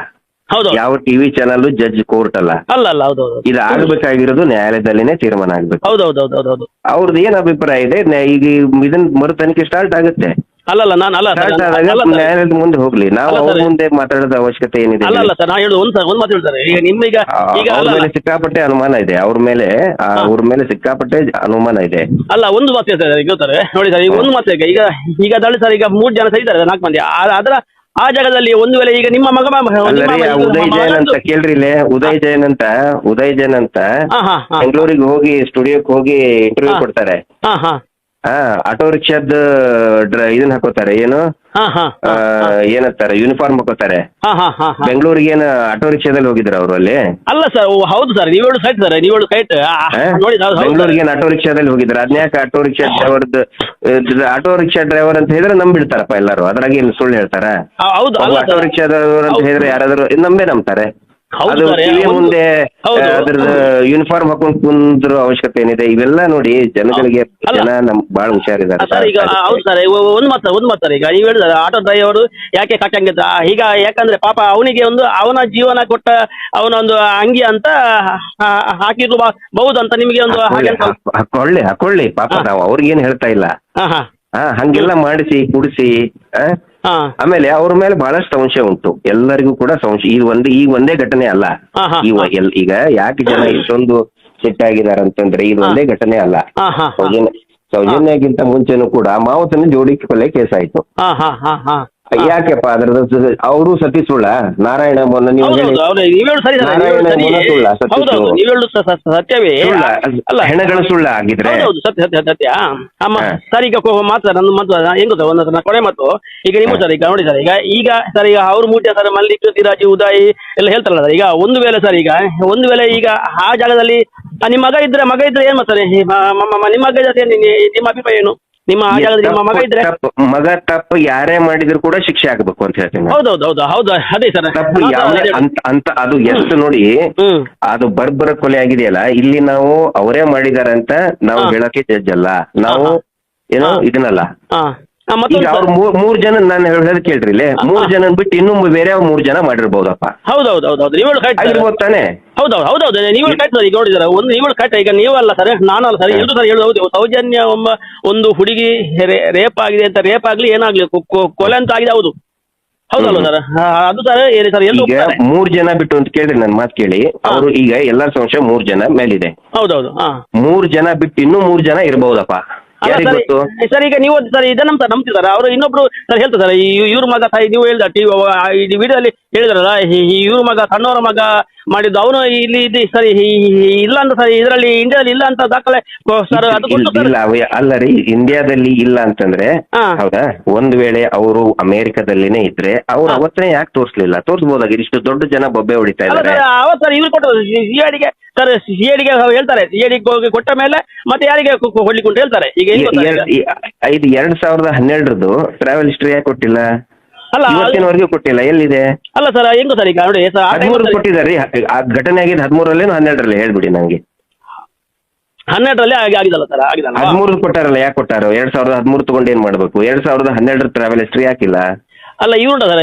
ಯಾವ ಟಿವಿ ಚಾನಲ್ ಜಡ್ಜ್ ಕೋರ್ಟ್ ಅಲ್ಲ. ಹೌದೌದು. ಇದು ಆಗ್ಬೇಕಾಗಿರೋದು ನ್ಯಾಯಾಲಯದಲ್ಲಿನೇ ತೀರ್ಮಾನ ಆಗ್ಬೇಕು. ಹೌದೌದು. ಅವ್ರದ್ದು ಏನ್ ಅಭಿಪ್ರಾಯ ಇದೆ ಈಗ ಇದನ್ನ ಮರು ತನಿಖೆ ಸ್ಟಾರ್ಟ್ ಆಗುತ್ತೆ. ನ್ಯಾಯಾಲಯದ ಮುಂದೆ ಹೋಗ್ಲಿ, ನಾವು ಅವ್ರ ಮುಂದೆ ಮಾತಾಡೋದ ಅವಶ್ಯಕತೆ ಏನಿದೆ? ಅಲ್ಲ ಸರ್, ನಾ ಹೇಳುದು ಒಂದು ಮಾತು ಹೇಳ್ತಾರೆ. ಈಗ ನಿಮ್ಮೀಗ ಅವ್ರ ಮೇಲೆ ಸಿಕ್ಕಾಪಟ್ಟೆ ಅನುಮಾನ ಇದೆ, ಅವ್ರ ಮೇಲೆ ಸಿಕ್ಕಾಪಟ್ಟೆ ಅನುಮಾನ ಇದೆ. ಅಲ್ಲ, ಒಂದು ಮಾತು ಹೇಳ್ತಾರೆ ಗೊತ್ತಾರೆ ನೋಡಿ ಸರ್, ಈಗ ಒಂದು ಮಾತು ಈಗ ದಳಿ ಸರ್, ಈಗ 3 ಜನ ಸಹಿತಾರೆ, 4 ಮಂದಿ. ಅದರ ಆ ಜಾಗದಲ್ಲಿ ಒಂದು ವೇಳೆ ಈಗ ನಿಮ್ಮ ಮಗ ಉದಯ್ ಜೈನ್ ಅಂತ ಕೇಳ್ರಿ, ಉದಯ್ ಜೈನ್ ಅಂತ ಬೆಂಗಳೂರಿಗೆ ಹೋಗಿ ಸ್ಟುಡಿಯೋಕ್ಕೆ ಹೋಗಿ ಇಂಟರ್ವ್ಯೂ ಕೊಡ್ತಾರೆ. ಆಟೋ ರಿಕ್ಷಾದ ಇದನ್ನ ಹಾಕೋತಾರೆ, ಏನು ಏನಂತಾರೆ, ಯೂನಿಫಾರ್ಮ್ ಹಾಕೋತಾರೆ. ಬೆಂಗಳೂರಿಗೆ ಏನು ಆಟೋ ರಿಕ್ಷಾದಲ್ಲಿ ಹೋಗಿದ್ರ ಅವರು ಅಲ್ಲಿ? ಅಲ್ಲ ಸರ್, ಹೌದು ಸರ್, ನೀವು ಹೇಳು ಸೈಟ್ ಬೆಂಗಳೂರಿಗೆ ಏನ್ ಆಟೋ ರಿಕ್ಷಾದಲ್ಲಿ ಹೋಗಿದ್ರ? ಅದ್ನ್ಯಾಕೆ ಆಟೋ ರಿಕ್ಷಾ ಡ್ರೈವರ್ ಅಂತ ಹೇಳಿದ್ರೆ ನಂಬಿಡ್ತಾರಪ್ಪ ಎಲ್ಲರೂ. ಅದ್ರಾಗ ಏನು ಸುಳ್ಳು ಹೇಳ್ತಾರ? ಆಟೋ ರಿಕ್ಷಾ ಡ್ರೈವರ್ ಅಂತ ಹೇಳಿದ್ರೆ ಯಾರಾದ್ರೂ ನಂಬ್ತಾರೆ. ಅದು ಟಿವಿ ಮುಂದೆ ಅದ್ರದ್ದು ಯೂನಿಫಾರ್ಮ್ ಹಾಕೊಂಡ್ ಕುಂದ್ರ ಅವಶ್ಯಕತೆ ಏನಿದೆ? ಇವೆಲ್ಲ ನೋಡಿ ಜನಗಳಿಗೆ, ಬಹಳ ಹುಷಾರಿದ್ದಾರೆ. ಹೌದು ಸರ್, ಒಂದ್ ಮಾತಾರ ಈಗ ನೀವು ಹೇಳಿದ್ರೆ ಆಟೋ ಡ್ರೈವರ್ ಯಾಕೆ ಕಟ್ಟಂಗಿದ್ದ ಈಗ? ಯಾಕಂದ್ರೆ ಪಾಪ ಅವನಿಗೆ ಅವನ ಜೀವನ ಕೊಟ್ಟ ಅವನ ಒಂದು ಅಂಗಿ ಅಂತ ಹಾಕಿರ್ಬಹುದು ಅಂತ ನಿಮಗೆ ಒಂದು ಹಾಕೊಳ್ಳಿ ಪಾಪ, ನಾವು ಅವ್ರಿಗೇನು ಹೇಳ್ತಾ ಇಲ್ಲ. ಹಂಗೆಲ್ಲ ಮಾಡಿಸಿ ಕುಡಿಸಿ ಆಮೇಲೆ ಅವ್ರ ಮೇಲೆ ಬಹಳಷ್ಟು ಸಂಶಯ ಉಂಟು. ಎಲ್ಲರಿಗೂ ಕೂಡ ಸಂಶಯ. ಈಗ ಒಂದೇ ಘಟನೆ ಅಲ್ಲ. ಈಗ ಯಾಕೆ ಜನ ಇಷ್ಟೊಂದು ಸಿಟ್ಟಾಗಿದ್ದಾರೆ ಅಂತಂದ್ರೆ ಇದು ಒಂದೇ ಘಟನೆ ಅಲ್ಲ. ಸೌಜನ್ಯಕ್ಕಿಂತ ಮುಂಚೆನೂ ಕೂಡ ಮಾವತನ ಜೋಡಿ ಕೊಲೆ ಕೇಸ್ ಆಯ್ತು. ಯಾಕೆಪ್ಪ ಅದ್ರದ್ದು ಅವರು ಸತಿ ಸುಳ್ಳ ನಾರಾಯಣ ಮೊನ್ನ ನೀವು ಹೇಳಿ ಹೌದೌದು ಹೌದು ನೀವ್ ಹೇಳುದು ಸರಿ ಸರ್, ನೀವ್ ಹೇಳುದು ಸರಿ. ನಾರಾಯಣ ಸುಳ್ಳ, ಸತ್ಯ ಹೌದೌದು ಸುಳ್ಳು. ನೀವ್ ಹೇಳುದು ಸತ್ಯವೇ ಸುಳ್ಳ ಅಲ್ಲ ಹೆಣಗಳು ಸುಳ್ಳ ಆಗಿದ್ರೆ ಹೌದೌದು ಸತ್ಯ ಸತ್ಯ ಸತ್ಯ ಅಮ್ಮ ಹಾ. ಸರ್ ಈಗ ಮಾತು ನನ್ನ ಮಾತು ಹೆಂಗ್ ಗೊತ್ತಾ ಒಂದು ಕೊನೆ ಮಾತು ಈಗ ನಿಮ್ಮ ಹಾ. ಸರ್ ಈಗ ನೋಡಿ ಸರ್ ಈಗ ಸರ್ ಈಗ ಅವ್ರ ಮೂರ್ತಿಯ ಸರ್ ಮಲ್ಲಿಕ್ ಸಿರಾಜಿ ಉದಯ್ ಎಲ್ಲ ಹೇಳ್ತಾರಲ್ಲ ಸರ್ ಈಗ ಒಂದು ವೇಳೆ ಸರ್ ಈಗ ಒಂದು ವೇಳೆ ಈಗ ಆ ಜಾಗದಲ್ಲಿ ನಿಮ್ಮ ಮಗ ಇದ್ರೆ ಏನ್ ಮಾಡ್ತಾರೆ ನಿಮ್ಮ ಮಗ ಜೊತೆ ನಿಮ್ಮ ಅಭಿಪ್ರಾಯ ಏನು ನಿಮ್ಮ ಆ ಜಾಗದಲ್ಲಿ ನಿಮ್ಮ ಮಗ ಇದ್ರೆ ಮಗ ತಪ್ಪು ಯಾರೇ ಮಾಡಿದ್ರು ಕೂಡ ಶಿಕ್ಷೆ ಆಗ್ಬೇಕು ಅಂತ ಹೇಳ್ತೀನಿ ನಾನು. ಹೌದೌದು ಹೌದು ಹೌದು ಅದೇ ಸರ್ ತಪ್ಪು ಯಾವನೇ ಅಂತ ಅದು ಎಷ್ಟು ನೋಡಿ ಹ್ಮ್ ಅದು ಬರ್ಬರ ಕೊಲೆ ಆಗಿದೆಯಲ್ಲ ಇಲ್ಲಿ ನಾವು ಅವರೇ ಮಾಡಿದಾರೆ ಅಂತ ನಾವು ಹಾ. ಹೇಳಕ್ಕೆ ಜಡ್ಜ್ ಅಲ್ಲ ನಾವು ಏನೋ ಹಾ. ಇದನ್ನಲ್ಲ ಹಾ ಈಗ ಮತ್ತೊಂದು ಅವ್ರು ಮೂರ್ ಜನ ನಾನು ಹೇಳೋದ್ ಕೇಳ್ರಿ ಇಲ್ಲಿ 3 ಜನ ಬಿಟ್ಟು ಇನ್ನೂ ಬೇರೆ 3 ಜನ ಮಾಡಿರ್ಬೋದಪ್ಪ ಹೌದೌದು ಹೌದೌದು ನೀವು ಹೇಳು ಕರೆಕ್ಟ್ ಆಗಿರ್ಬೋದು ತಾನೆ. ಹೌದೌದು ಹೌದೌದು ನೀವು ಕರೆಕ್ಟ್ ಸರ್ ಈಗ ನೋಡಿದಾರೆ ಒಂದು ನೀವು ಕರೆಕ್ಟ್ ಈಗ ನೀವಲ್ಲ ಸರ್ ನಾನಲ್ಲ ಸರ್ ಎಲ್ಲರೂ ಸರ್ ಹೇಳೋದು ಹೌದು ಸೌಜನ್ಯ ಒಬ್ಬ ಒಂದು ಹುಡುಗಿ ರೇಪ್ ಆಗಿದೆ ಅಂತ ರೇಪ್ ಆಗ್ಲಿ ಏನಾಗ್ಲಿ ಕೊಲೆ ಅಂತ ಆಗಿದೆ ಹೌದು ಹೌದಲ್ವ ಸರ್ ಅದು ಸರ್ ಏನು ಸರ್ ಎಲ್ಲ ಈಗ 3 ಜನ ಬಿಟ್ಟು ಅಂತ ಕೇಳಿದ್ರಿ ನನ್ ಮಾತು ಕೇಳಿ ಅವರು ಈಗ ಎಲ್ಲಾ ಸಂಶಯ 3 ಜನ ಮೇಲಿದೆ. ಹೌದೌದು ಹಾ 3 ಜನ ಬಿಟ್ಟು ಇನ್ನೂ 3 ಜನ ಇರ್ಬಹುದಪ್ಪ ಅಲ್ಲ ಯಾರಿಗ್ ಸರ್ ಗೊತ್ತು. ಸರ್ ಈಗ ನೀವು ಸರ್ ಇದನ್ನ ನಂಬ್ತೀವಿ ಸರ್ ಅವರು ಇನ್ನೊಬ್ರು ಸರ್ ಹೇಳ್ತಾರೆ ಸರ್ ಇವ್ರ ಮಗ ನೀವು ಹೇಳಿದ ವಿಡಿಯೋದಲ್ಲಿ ಹೇಳಿದ್ರಲ್ಲ ಇವ್ರ ಮಗ ಸಣ್ಣವರ ಮಗ ಮಾಡಿದ್ದು ಅವನು ಇಲ್ಲಿ ಇದೆ ಸರಿ ಇಲ್ಲ ಅಂತ ಸರ್ ಇದರಲ್ಲಿ ಇಂಡಿಯಾದಲ್ಲಿ ಇಲ್ಲ ಅಂತ ದಾಖಲೆ ಸರ್ ಅದು ಗೊತ್ತು ಸರ್. ಇಲ್ಲ ಅಲ್ಲ ರೀ ಇಂಡಿಯಾದಲ್ಲಿ ಇಲ್ಲ ಅಂತಂದ್ರೆ ಹಾ. ಹೌದಾ ಒಂದ್ ವೇಳೆ ಅವರು ಅಮೆರಿಕದಲ್ಲಿನೇ ಇದ್ರೆ ಅವ್ರು ಅವತ್ತೇ ಯಾಕೆ ತೋರಿಸ್ಲಿಲ್ಲ ತೋರಿಸಬಹುದಾಗಿ ಇಷ್ಟು ದೊಡ್ಡ ಜನ ಬೊಬ್ಬೆ ಹೊಡಿತಾ ಅಲ್ಲ ಇದ್ದಾರೆ. ಸರ್ ಅವತ್ತು ಸರ್ ಇವ್ರು ಕೊಟ್ಟರು ಸಿಐಡಿಗೆ ಸರ್ ಸಿಐಡಿಗೆ ಹೇಳ್ತಾರೆ ಸಿಐಡಿಗೆ ಹೋಗಿ ಕೊಟ್ಟ ಮೇಲೆ ಮತ್ತೆ ಯಾರಿಗೆ ಕೊಡ್ಲಿಕ್ಕೆ ಅಂತ ಹೇಳ್ತಾರೆ ಈಗ ಏನ್ ಗೊತ್ತಾ ಈಗ? ಇದು 2012 ಟ್ರಾವೆಲ್ ಹಿಸ್ಟ್ರಿ ಯಾಕೆ ಕೊಟ್ಟಿಲ್ಲ ಅಲ್ಲ ಇವತ್ತಿನವರೆಗೂ ಕೊಟ್ಟಿಲ್ಲ ಎಲ್ಲಿದೆ ಅಲ್ಲ ಸರ್ ಹೆಂಗೋ ಸರ್ ಈಗ ನೋಡಿ ಸರ್ ಆ time 13 ಅಲ್ಲಿ ಕೊಟ್ಟಿದ್ದಾರೆ ಆ ಘಟನೆ ಆಗಿದ್ದು 13 12 ಹೇಳ್ಬಿಡಿ ನಂಗೆ 12ರಲ್ಲಿ ಆಗಿದಲ್ಲ ಸರ್ ಆಗಿದಲ್ಲ 13 ಕೊಟ್ಟಾರಲ್ಲ ಯಾಕೆ ಕೊಟ್ಟಾರೋ 2013 ತಗೊಂಡು ಏನ್ ಮಾಡ್ಬೇಕು 2012 ಟ್ರಾವೆಲ್ ಹಿಸ್ಟ್ರಿ ಯಾಕಿಲ್ಲ ಅಲ್ಲ ಇವ್ರು ಸರ್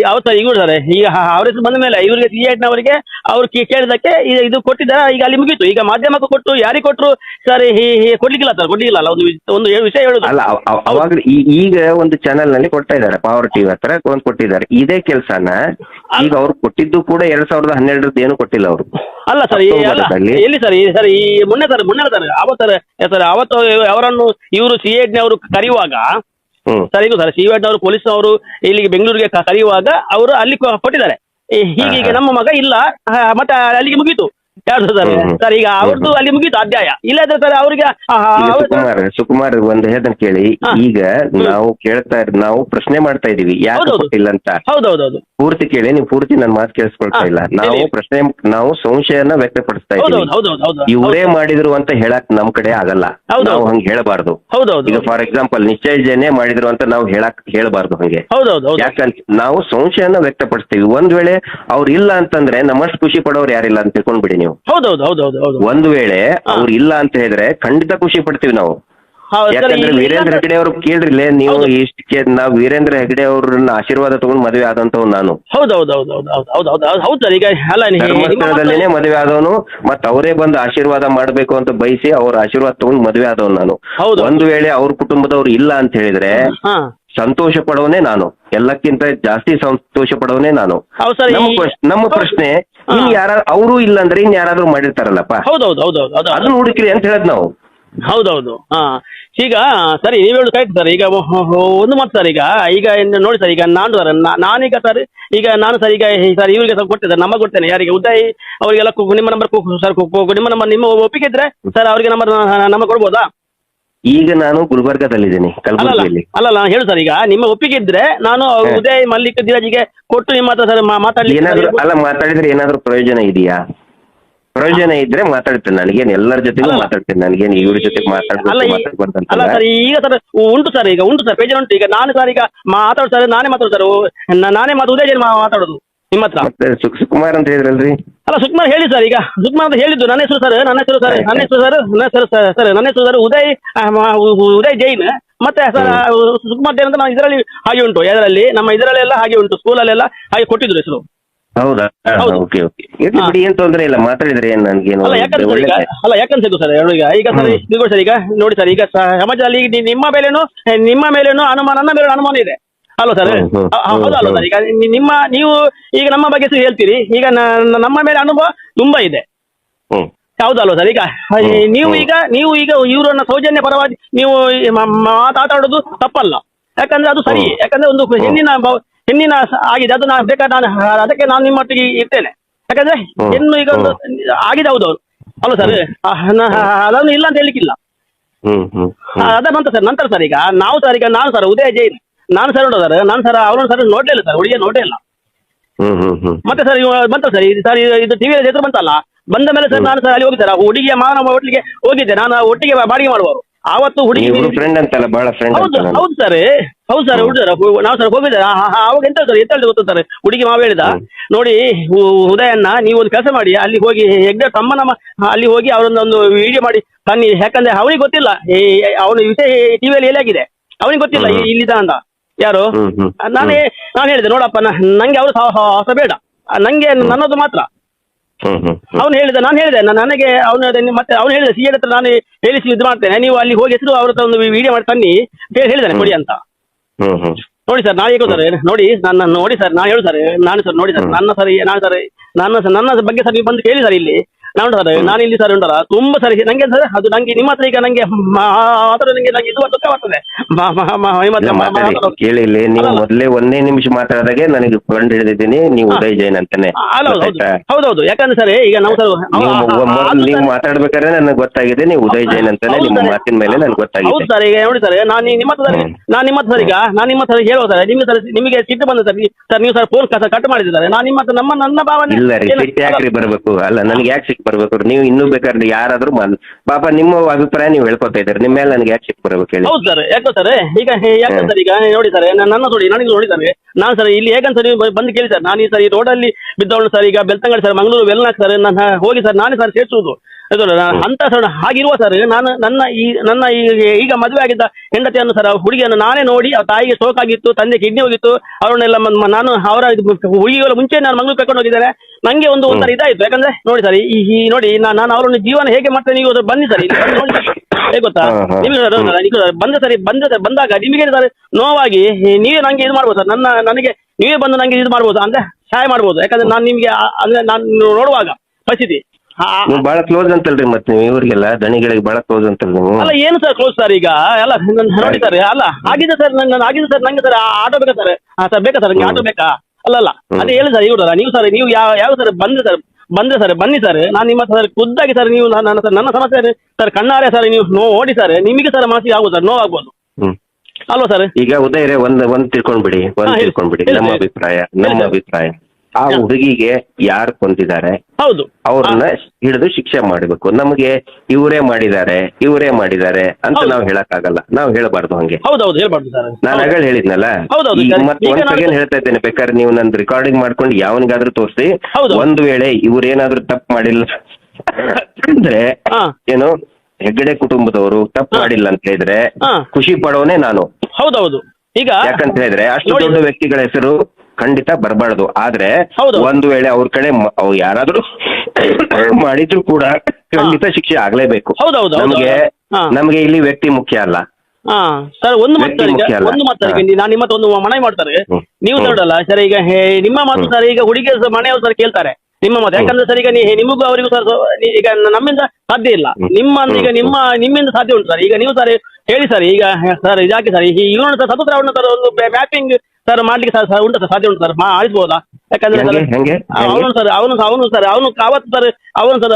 ಅವತ್ತು ಇವ್ರು ಸರ್ ಈಗ ಅವ್ರ ಹೆಸರು ಬಂದ ಮೇಲೆ ಇವರಿಗೆ ಸಿಐಟಿನವರಿಗೆ ಅವ್ರು ಕೇಳಿದಕ್ಕೆ ಇದು ಕೊಟ್ಟಿದ್ದಾರೆ ಈಗ ಅಲ್ಲಿ ಮುಗೀತು ಈಗ ಮಾಧ್ಯಮಕ್ಕೆ ಕೊಟ್ಟು ಯಾರಿಗೆ ಕೊಟ್ಟರು ಸರ್ ಕೊಡ್ಲಿಕ್ಕಿಲ್ಲ ಸರ್ ಕೊಡ್ಲಿಕ್ಕಿಲ್ಲ ಅಲ್ಲ ಒಂದು ವಿಷಯ ಹೇಳುದು ಅಲ್ಲ ಅವಾಗ ಈಗ ಒಂದು ಚಾನೆಲ್ ನಲ್ಲಿ ಕೊಡ್ತಾ ಇದ್ದಾರೆ ಪವರ್ ಟಿವಿ ಹತ್ರ ಒಂದು ಕೊಟ್ಟಿದ್ದಾರೆ ಇದೇ ಕೆಲಸನ ಈಗ ಅವ್ರು ಕೊಟ್ಟಿದ್ದು ಕೂಡ 2012 ಏನು ಕೊಟ್ಟಿಲ್ಲ ಅವರು ಅಲ್ಲ ಸರ್ ಅಲ್ಲ ಎಲ್ಲಿ ಸರ್ ಸರ್ ಈ ಮೊನ್ನೆ ಸರ್ ಅವತ್ತು ಅವರನ್ನು ಇವರು ಸಿಐಟಿನವರು ಕರೆಯುವಾಗ ಸರ್ ಇದು ಸರ್ ಸಿಐಟಿನವರು ಪೊಲೀಸ್ನವರು ಇಲ್ಲಿಗೆ ಬೆಂಗಳೂರಿಗೆ ಕರೆಯುವಾಗ ಅವರು ಅಲ್ಲಿ ಕೊಟ್ಟಿದ್ದಾರೆ ಹೀಗೆ ನಮ್ಮ ಮಗ ಇಲ್ಲ ಮತ್ತೆ ಅಲ್ಲಿಗೆ ಮುಗೀತು ಯಾರು ಸರ್ ಸರ್ ಈಗ ಅವ್ರದ್ದು ಅಲ್ಲಿ ಮುಗೀತು ಅಧ್ಯಾಯ ಇಲ್ಲದ್ರೆ ಸರ್ ಅವ್ರಿಗೆ ಸುಕುಮಾರ್ ಒಂದು ಹೇಳ್ತಾನೆ ಕೇಳಿ ಈಗ ನಾವು ಪ್ರಶ್ನೆ ಮಾಡ್ತಾ ಇದೀವಿ ಯಾಕೆ ಕೊಟ್ಟಿಲ್ಲ ಅಂತ ಹೌದೌದು ಪೂರ್ತಿ ಕೇಳಿ ನೀವು ಪೂರ್ತಿ ನನ್ನ ಮಾತು ಕೇಳಿಸ್ಕೊಳ್ತಾ ಇಲ್ಲ ನಾವು ಸಂಶಯನ ವ್ಯಕ್ತಪಡಿಸ್ತಾ ಇದ್ದೀವಿ ಇವರೇ ಮಾಡಿದ್ರು ಅಂತ ಹೇಳಕ್ ನಮ್ ಕಡೆ ಆಗಲ್ಲ ನಾವು ಹಂಗೆ ಹೇಳಬಾರ್ದು ಈಗ ಫಾರ್ ಎಕ್ಸಾಂಪಲ್ ನಿಶ್ಚಯ ಜನೇ ಮಾಡಿದ್ರು ಅಂತ ನಾವು ಹೇಳಬಾರ್ದು ಹಂಗೆ ಯಾಕಂತ ನಾವು ಸಂಶಯನ ವ್ಯಕ್ತಪಡಿಸ್ತೀವಿ ಒಂದ್ ವೇಳೆ ಅವ್ರು ಇಲ್ಲ ಅಂತಂದ್ರೆ ನಮ್ಮಷ್ಟು ಖುಷಿ ಪಡೋರು ಯಾರಿಲ್ಲ ಅಂತ ತಿಳ್ಕೊಂಡ್ಬಿಡಿ ನೀವು ಒಂದ್ ವೇಳೆ ಅವ್ರು ಇಲ್ಲ ಅಂತ ಹೇಳಿದ್ರೆ ಖಂಡಿತ ಖುಷಿ ಪಡ್ತೀವಿ ನಾವು ಯಾಕಂದ್ರೆ ವೀರೇಂದ್ರ ಹೆಗಡೆ ಅವ್ರು ಕೇಳ್ರಿಲೆ ನೀವು ನಾವು ವೀರೇಂದ್ರ ಹೆಗಡೆ ಅವ್ರನ್ನ ಆಶೀರ್ವಾದ ತಗೊಂಡು ಮದುವೆ ಆದಂತವ್ ನಾನು ಧರ್ಮಸ್ಥಳದಲ್ಲಿನೇ ಮದುವೆ ಆದವನು ಮತ್ ಅವರೇ ಬಂದು ಆಶೀರ್ವಾದ ಮಾಡ್ಬೇಕು ಅಂತ ಬಯಸಿ ಅವ್ರ ಆಶೀರ್ವಾದ ತಗೊಂಡು ಮದುವೆ ಆದವನು ನಾನು ಒಂದ್ ವೇಳೆ ಅವ್ರ ಕುಟುಂಬದವ್ರು ಇಲ್ಲ ಅಂತ ಹೇಳಿದ್ರೆ ಸಂತೋಷ ಪಡೋನೇ ನಾನು ಎಲ್ಲಕ್ಕಿಂತ ಜಾಸ್ತಿ ಸಂತೋಷ ಪಡೋನೇ ನಾನು ನಮ್ಮ ಪ್ರಶ್ನೆ ಇನ್ ಅವರು ಇಲ್ಲ ಅಂದ್ರೆ ಇನ್ ಯಾರಾದ್ರೂ ಮಾಡಿರ್ತಾರಲ್ಲಪ್ಪ ಅದನ್ನ ಹುಡುಕ್ರಿ ಅಂತ ಹೇಳದ್ ನಾವು ಹೌದೌದು ಈಗ ಸರಿ ನೀವು ಹೇಳುದು ಕರೆಕ್ಟ್ ಸರ್ ಈಗ ಒಂದು ಮಾತು ಸರ್ ಈಗ ನೋಡಿ ಸರ್ ಈಗ ನಾನೀಗ ಸರ್ ಈಗ ನಾನು ಸರ್ ಈಗ ಸರ್ ಇವರಿಗೆ ಸ್ವಲ್ಪ ಕೊಟ್ಟೆ ಸರ್ ನಂಬರ್ ಕೊಡ್ತೇನೆ ಯಾರಿಗೆ ಉದಯ್ ಅವರಿಗೆಲ್ಲ ನಿಮ್ಮ ನಂಬರ್ ಸರ್ ನಿಮ್ಮ ನಂಬರ್ ನಿಮ್ಮ ಒಪ್ಪಿಗೆ ಇದ್ರೆ ಸರ್ ಅವರಿಗೆ ನಂಬರ್ ಕೊಡ್ಬೋದಾ ಈಗ ನಾನು ಗುಲ್ಬರ್ಗದಲ್ಲಿದ್ದೀನಿ ಕಲಬುರಗಿಯಲ್ಲಿ ಅಲ್ಲ ನಾನು ಹೇಳು ಸರ್ ಈಗ ನಿಮ್ಮ ಒಪ್ಪಿಗೆ ಇದ್ರೆ ನಾನು ಉದಯ್ ಮಲ್ಲಿಕ್ ಧೀರಜಿಗೆ ಕೊಟ್ಟು ನಿಮ್ಮ ಹತ್ರ ಸರ್ ಏನಾದ್ರು ಮಾತಾಡಿದ್ರೆ ಏನಾದ್ರು ಪ್ರಯೋಜನ ಇದೆಯಾ ಪ್ರಯೋಜನ ಇದ್ರೆ ಮಾತಾಡ್ತೇನೆ ನನಗೇನು ಎಲ್ಲರ ಜೊತೆಗೂ ಮಾತಾಡ್ತೇನೆ ನನಗೇನು ಇವ್ರ ಜೊತೆಗೆ ಅಲ್ಲ ಸರ್ ಈಗ ಸರ್ ಉಂಟು ಸರ್ ಪ್ರಯೋಜನ ಉಂಟು ಈಗ ನಾನು ಸರ್ ಈಗ ಮಾತಾಡ್ತಾರೆ ನಾನೇ ಉದಯ್ ಜನ ಮಾತಾಡೋದು ನಿಮ್ಮ ಹತ್ರ ಸುಕುಮಾರ್ ಅಂತ ಹೇಳಿದ್ರಲ್ರಿ ಅಲ್ಲ ಸುಕುಮಾರ್ ಹೇಳಿ ಸರ್ ಈಗ ಸುಕುಮಾರ್ ಅಂತ ಹೇಳಿದ್ದು ನನ್ನ ಹೆಸರು ಸರ್ ಉದಯ್ ಜೈನ್ ಮತ್ತೆ ಸರ್ ಸುಕುಮಾರ್ ಜೈನ್ ಅಂತ ನಾವು ಇದರಲ್ಲಿ ಹಾಗೆ ಉಂಟು ಇದರಲ್ಲಿ ನಮ್ಮ ಇದರಲ್ಲೆಲ್ಲ ಹಾಗೆ ಉಂಟು ಸ್ಕೂಲಲ್ಲೆಲ್ಲ ಹಾಗೆ ಕೊಟ್ಟಿದ್ರು ಹೆಸರು ಹೌದಾ ಓಕೆ ಬಿಡಿ ಏನ್ ತೊಂದ್ರೆ ಇಲ್ಲ ಮಾತಾಡಿದ್ರೆ ಏನ್ ನನ್ಗೇನು ಯಾಕಂತ ಸರ್ ಈಗ ಸರ್ ಈಗ ನೋಡಿ ಸರ್ ಈಗ ಸಮಾಜದಲ್ಲಿ ನಿಮ್ಮ ಮೇಲೇನು ಅನುಮಾನ ನನ್ನ ಮೇಲೆ ಅನುಮಾನ ಇದೆ ಅಲ್ವ ಸರ್ ಹೌದಲ್ವ ಸರ್ ಈಗ ನೀವು ಈಗ ನಮ್ಮ ಬಗ್ಗೆ ಹೇಳ್ತೀರಿ ಈಗ ನಮ್ಮ ಮೇಲೆ ಅನುಭವ ತುಂಬಾ ಇದೆ ಹೌದಲ್ವ ಸರ್ ಈಗ ನೀವು ಈಗ ಇವರನ್ನ ಸೌಜನ್ಯ ಪರವಾಗಿ ನೀವು ಮಾತಾಡೋದು ತಪ್ಪಲ್ಲ ಯಾಕಂದ್ರೆ ಅದು ಸರಿ. ಯಾಕಂದ್ರೆ ಒಂದು ಹೆಣ್ಣಿನ ಆಗಿದೆ, ಅದು ನಾನು ಬೇಕಾದ್ರೆ ನಾನು ಅದಕ್ಕೆ ನಾನು ನಿಮ್ಮೊಟ್ಟಿಗೆ ಇರ್ತೇನೆ. ಯಾಕಂದ್ರೆ ಹೆಣ್ಣು ಈಗ ಒಂದು ಆಗಿದೆ, ಹೌದು ಅಲ್ಲ ಸರ್, ಅದನ್ನು ಇಲ್ಲ ಅಂತ ಹೇಳಿಕ್ಕಿಲ್ಲ. ಅದ ನಂತರ ಸರ್ ಈಗ ನಾನು ಸರ್ ಉದಯ ಜೈನ್, ನಾನು ಸರ್ ನೋಡೋ ಸರ್, ನಾನು ಸರ್ ಅವರನ್ನು ಸರ್ ನೋಡ್ಲೇ ಇಲ್ಲ ಸರ್, ಹುಡುಗಿಯ ನೋಡೇ ಇಲ್ಲ. ಮತ್ತೆ ಸರ್ ಬಂತ ಸರ್ ಇದು ಟಿವಿಯಲ್ಲಿ ಹೆಸರು ಬಂತಲ್ಲ, ಬಂದ ಮೇಲೆ ಸರ್ ನಾನು ಸರ್ ಅಲ್ಲಿ ಹೋಗಿ ಸರ್ ಹುಡುಗಿಯ ಮಾವನ ಒಟ್ಟಿಗೆ ಹೋಗಿದ್ದೆ, ನಾನು ಒಟ್ಟಿಗೆ ಬಾಡಿಗೆ ಮಾಡುವವರು. ಆವತ್ತು ಹುಡುಗಿ ಫ್ರೆಂಡ್ ಅಂತಲ್ಲ, ಬಹಳ ಫ್ರೆಂಡ್. ಹೌದು ಸರ್, ಹೌದು ಸರ್ ನಾವು ಸರ್ ಹೋಗಿದ್ದೆ. ಅವಾಗ ಎಂತ ಗೊತ್ತ ಸರ್, ಹುಡುಗಿ ಮಾವ ಹೇಳಿದ, ನೋಡಿ ಉದಯನ್ನ ನೀವು ಒಂದು ಕೆಲಸ ಮಾಡಿ, ಅಲ್ಲಿ ಹೋಗಿ ಹೆಗ್ಡೆ ತಮ್ಮನ ಅಲ್ಲಿ ಹೋಗಿ ಅವರೊಂದೊಂದು ವಿಡಿಯೋ ಮಾಡಿ ತನ್ನಿ. ಯಾಕಂದ್ರೆ ಅವನಿಗೆ ಗೊತ್ತಿಲ್ಲ ಅವನ ವಿಷಯ ಟಿವಿಯಲ್ಲಿ ಏನಾಗಿದೆ, ಅವನಿಗೆ ಗೊತ್ತಿಲ್ಲ ಇಲ್ಲಿದ ಅಂತ ಯಾರು. ನಾನು ಹೇಳಿದೆ, ನೋಡಪ್ಪ ನಂಗೆ ಅವರು ಹೊಸ ಬೇಡ, ನಂಗೆ ನನ್ನದು ಮಾತ್ರ. ಅವನು ಹೇಳಿದ, ನಾನು ಹೇಳಿದೆ ನನಗೆ ಅವನು ಮತ್ತೆ ಅವನು ಹೇಳಿದ ಸಿ ಹತ್ರ ನಾನು ಹೇಳಿಸಿ ಇದು ಮಾಡ್ತೇನೆ, ನೀವು ಅಲ್ಲಿ ಹೋಗಿ ಹೆಸರು ಅವ್ರ ಹತ್ರ ಒಂದು ವಿಡಿಯೋ ಮಾಡಿ ತನ್ನಿ ಹೇಳಿದ್ದಾನೆ ಕೊಡಿ ಅಂತ. ನೋಡಿ ಸರ್ ನಾನು ಹೇಗೋ ಸರ್, ನೋಡಿ ನನ್ನ ನೋಡಿ ಸರ್ ನಾನು ಹೇಳು ಸರ್, ನಾನು ಸರ್ ನೋಡಿ ಸರ್ ನನ್ನ ಬಗ್ಗೆ ಸರ್ ನೀವು ಬಂದು ಕೇಳಿ ಸರ್ ಇಲ್ಲಿ ನಾನು ಸರ್, ನಾನು ಇಲ್ಲಿ ಸರ್ ಉಂಟಲ್ಲ ತುಂಬಾ ಸರಿ ನಂಗೆ ಸರ್, ಅದು ನಂಗೆ ನಿಮ್ಮ ಹತ್ರ ಈಗ ನಂಗೆ ನಂಗೆ ಇದು ದುಃಖ ಬರ್ತದೆ. ಕೇಳಿ, ನೀವು ಮೊದಲೇ ಒಂದೇ ನಿಮಿಷ ಮಾತಾಡಿದಾಗೆ ನನಗೆ ಕಂಡು ಹಿಡಿದಿದ್ದೀನಿ ನೀವು ಉದಯ್ ಜೈನ್ ಅಂತಾನೆ. ಹೌದೌದು, ಯಾಕಂದ್ರೆ ಸರ್ ಈಗ ನಾವು ಸರ್ ನೀವು ಮಾತಾಡ್ಬೇಕಾದ್ರೆ ನನಗೆ ಗೊತ್ತಾಗಿದೆ ನೀವು ಉದಯ್ ಜೈನ್ ಅಂತಾನೆ, ನಿಮ್ಮ ಮಾತಿನ ಮೇಲೆ ನನಗೆ ಗೊತ್ತಾಗಿದೆ. ಹೌದು ಸರ್, ಈಗ ನೋಡಿ ಸರ್ ನಾನು ನಿಮ್ಮ ಹತ್ರ ಈಗ ನಾನು ನಿಮ್ಮ ಹತ್ರ ಹೇಳೋ ಸರ್, ನಿಮಗೆ ಸಿಟ್ಟು ಬಂದ ಸರ್ ನೀವು ಸರ್ ಫೋನ್ ಕಟ್ ಮಾಡಿದ್ದಾರೆ. ನಾನು ನಿಮ್ಮ ಹತ್ರ ನನ್ನ ಭಾವನೆ ಇಲ್ಲ ರೀ, ಸಿಟ್ಟು ಯಾಕ್ರಿ ಬರ್ಬೇಕು, ಅಲ್ಲ ನನಗೆ ಯಾಕೆ ಸಿಟ್ಟು ಬರ್ಬೇಕು, ನೀವು ಇನ್ನೂ ಬೇಕಾದ್ರೆ ಯಾರಾದ್ರೂ ಪಾಪ ನಿಮ್ಮ ಅಭಿಪ್ರಾಯ ನೀವು ಹೇಳ್ಕೊತಾ ಇದ್ದಾರೆ, ನಿಮ್ಮ ಮೇಲೆ ನನಗೆ ಯಾಕೆ ಸಿಟ್ಟು ಬರ್ಬೇಕು ಹೇಳಿ. ಹೌದು ಸರ್, ಯಾಕೋ ಸರ್ ಈಗ ಯಾಕೆ ಸರ್ ಈಗ ನೋಡಿ ಸರ್ ನನ್ನ ನೋಡಿ ನನಗೆ ನೋಡಿ ಸರ್, ನಾನು ಸರ್ ಇಲ್ಲಿ ಹೇಗಂತ ಸರ್ ನೀವು ಬಂದು ಕೇಳಿ ಸರ್, ನಾನು ಈ ಸರ್ ಈ ರೋಡಲ್ಲಿ ಬಿದ್ದವಳು ಸರ್, ಈಗ ಬೆಳ್ತಂಗಡಿ ಸರ್, ಮಂಗಳೂರು ವೆಲ್ನಾಕ್ ಸರ್, ನಾನು ಹೋಗಿ ಸರ್ ನಾನೇ ಸರ್ ಸೇರಿಸುವುದು ಅಂತ ಸರ್. ಹಾಗಿರುವ ಸರ್ ನಾನು ನನ್ನ ಈಗ ಮದುವೆ ಆಗಿದ್ದ ಹೆಂಡತಿಯನ್ನು ಸರ್ ಹುಡುಗಿಯನ್ನು ನಾನೇ ನೋಡಿ, ಆ ತಾಯಿಗೆ ಸ್ಟ್ರೋಕ್ ಆಗಿತ್ತು, ತಂದೆ ಕಿಡ್ನಿ ಹೋಗಿತ್ತು, ಅವರನ್ನೆಲ್ಲ ನಾನು ಅವರ ಹುಡುಗಿಗಳ ಮುಂಚೆ ನಾನು ಮಂಗಳೂರು ಕರ್ಕೊಂಡು ಹೋಗಿದ್ದೇನೆ. ನಂಗೆ ಒಂಥರ ಇದಾಯ್ತು. ಯಾಕಂದ್ರೆ ನೋಡಿ ಸರ್ ಈ ನೋಡಿ ನಾನು ಅವರನ್ನು ಜೀವನ ಹೇಗೆ ಮಾಡ್ತೇನೆ, ನೀವು ಬನ್ನಿ ಸರ್ ಇಲ್ಲಿ ನೋಡಿ ಹೇಗೆ ಗೊತ್ತಾ ನಿಮಗೆ ಬಂದಾಗ ನಿಮಗೆ ಸರ್ ನೋವಾಗಿ ನೀವೇ ನಂಗೆ ಇದು ಮಾಡ್ಬೋದು ಸರ್, ನನಗೆ ನೀವೇ ಬಂದು ನಂಗೆ ಇದು ಮಾಡ್ಬೋದು ಅಂದ್ರೆ ಸಹಾಯ ಮಾಡ್ಬೋದು. ಯಾಕಂದ್ರೆ ನಾನು ನಿಮ್ಗೆ ಅಂದ್ರೆ ನಾನು ನೋಡುವಾಗ ಪರಿಸ್ಥಿತಿ ಬಹಳ ಕ್ಲೋಸ್ ಅಂತಲ್ರಿ, ಮತ್ತೆ ನೀವು ಇವರಿಗೆಲ್ಲ ದಣಿಗಳಿಗೆ ಬಹಳ ಕ್ಲೋಸ್ ಅಂತಲ್ರಿ ನೀವು. ಅಲ್ಲ ಏನು ಸರ್ ಕ್ಲೋಸ್ ಸರ್ ಈಗ ಎಲ್ಲ ನೋಡಿ ಸರ್, ಅಲ್ಲ ಆಗಿದೆ ಸರ್ ಆಗಿದೆ ಸರ್, ನಂಗೆ ಸರ್ ಆಟೋ ಬೇಕಾ ಸರ್, ಸರ್ ಬೇಕಾ ಸರ್ ನಿಮ್ಗೆ ಆಟೋ ಬೇಕಾ? ಅಲ್ಲಲ್ಲ ಅದೇ ಹೇಳಿ ಸರ್ ಇವ್ರಲ್ಲ ನೀವು ಸರ್, ನೀವು ಯಾವ ಸರ್ ಬಂದ್ರೆ ಸರ್ ಬನ್ನಿ ಸರ್, ನಾನು ನಿಮ್ಮ ಸರ್ ಖುದ್ದಾಗಿ ಸರ್ ನೀವು ನನ್ನ ಸಮಸ್ಯೆ ಸರ್ ಕಣ್ಣಾರೆ ಸರ್ ನೀವು ನೋಡಿ ಸರ್, ನಿಮಗೆ ಸರ್ ಮನಸ್ಸಿಗೆ ಆಗ್ಬೋದು ಸರ್, ನೋವಾಗ್ಬೋದು ಅಲ್ವಾ ಸರ್. ಈಗ ಉದಯರೇ ಒಂದ್ ತಿಳ್ಕೊಂಡ್ಬಿಡಿ, ನಮ್ಮ ಅಭಿಪ್ರಾಯ ಆ ಹುಡುಗಿಗೆ ಯಾರು ಕೊಂದಿದ್ದಾರೆ ಹೌದು ಅವ್ರನ್ನ ಹಿಡಿದು ಶಿಕ್ಷೆ ಮಾಡಬೇಕು. ನಮಗೆ ಇವರೇ ಮಾಡಿದ್ದಾರೆ ಅಂತ ನಾವು ಹೇಳಕ್ಕಾಗಲ್ಲ, ನಾವು ಹೇಳಬಾರ್ದು ಹಂಗೆ. ಹೌದೌದು ಹೇಳ್ಬಾರ್ದು ಸರ್, ನಾನು ಆಗ ಹೇಳಿದ್ನಲ್ಲ. ಮತ್ತೆ ಒಂದ್ ಸೆಕೆಂಡ್ ಹೇಳ್ತಾ ಇದ್ದೇನೆ, ಬೇಕಾದ್ರೆ ನೀವು ನಂದು ರೆಕಾರ್ಡಿಂಗ್ ಮಾಡ್ಕೊಂಡು ಯಾವನಿಗಾದ್ರೂ ತೋರಿಸಿ, ಒಂದು ವೇಳೆ ಇವ್ರೇನಾದ್ರೂ ತಪ್ಪು ಮಾಡಿಲ್ಲ ಅಂದ್ರೆ ಏನು ಹೆಗ್ಗಡೆ ಕುಟುಂಬದವರು ತಪ್ಪು ಮಾಡಿಲ್ಲ ಅಂತ ಹೇಳಿದ್ರೆ ಖುಷಿ ಪಡೋನೆ ನಾನು. ಹೌದೌದು ಈಗ ಯಾಕಂತ ಹೇಳಿದ್ರೆ ಅಷ್ಟು ದೊಡ್ಡ ವ್ಯಕ್ತಿಗಳ ಹೆಸರು ಖಂಡಿತ ಬರಬಾರ್ದು. ಆದ್ರೆ ಒಂದು ವೇಳೆ ಅವ್ರ ಕಡೆ ಯಾರಾದ್ರೂ ಮಾಡಿದ್ರು ಕೂಡ ಖಂಡಿತ ಶಿಕ್ಷೆ ಆಗ್ಲೇಬೇಕು. ನಮ್ಗೆ ಇಲ್ಲಿ ವ್ಯಕ್ತಿ ಮುಖ್ಯ ಅಲ್ಲ ಸರ್. ಒಂದು ಮಾತಾಡಿ ನಾನು ನಿಮ್ಮ ಹತ್ರ ಒಂದು ಮನವಿ ಮಾಡ್ತಾರೆ, ನೀವು ನೋಡಲ್ಲ ಸರ್ ಈಗ ನಿಮ್ಮ ಮಾತು ಸರ್, ಈಗ ಹುಡುಗಿ ಮನೆಯವರು ಸರ್ ಕೇಳ್ತಾರೆ ನಿಮ್ಮ ಮಾತು. ಯಾಕಂದ್ರೆ ಸರ್ ಈಗ ನಿಮಗೂ ಅವರಿಗೂ ಸರ್ ಈಗ ನಮ್ಮಿಂದ ಸಾಧ್ಯ ಇಲ್ಲ, ಈಗ ನಿಮ್ಮಿಂದ ಸಾಧ್ಯ ಉಂಟು ಸರ್. ಈಗ ನೀವು ಸರ್ ಹೇಳಿ ಸರ್, ಈಗ ಸರ್ ಇದಾಕಿ ಸರ್ ಇವನು ಸರ್ ಸತತ ಸರ್ ಒಂದು ಮ್ಯಾಪಿಂಗ್ ಸರ್ ಮಾಡ್ಲಿಕ್ಕೆ ಸರ್ ಉಂಟು ಸರ್, ಸಾಧ್ಯ ಉಂಟು ಸರ್, ಆಳಿಸ್ಬೋದಾ? ಯಾಕಂದ್ರೆ ಸರ್ ಅವನು ಅವತ್ತು ಸರ್ ಅವನು ಸರ್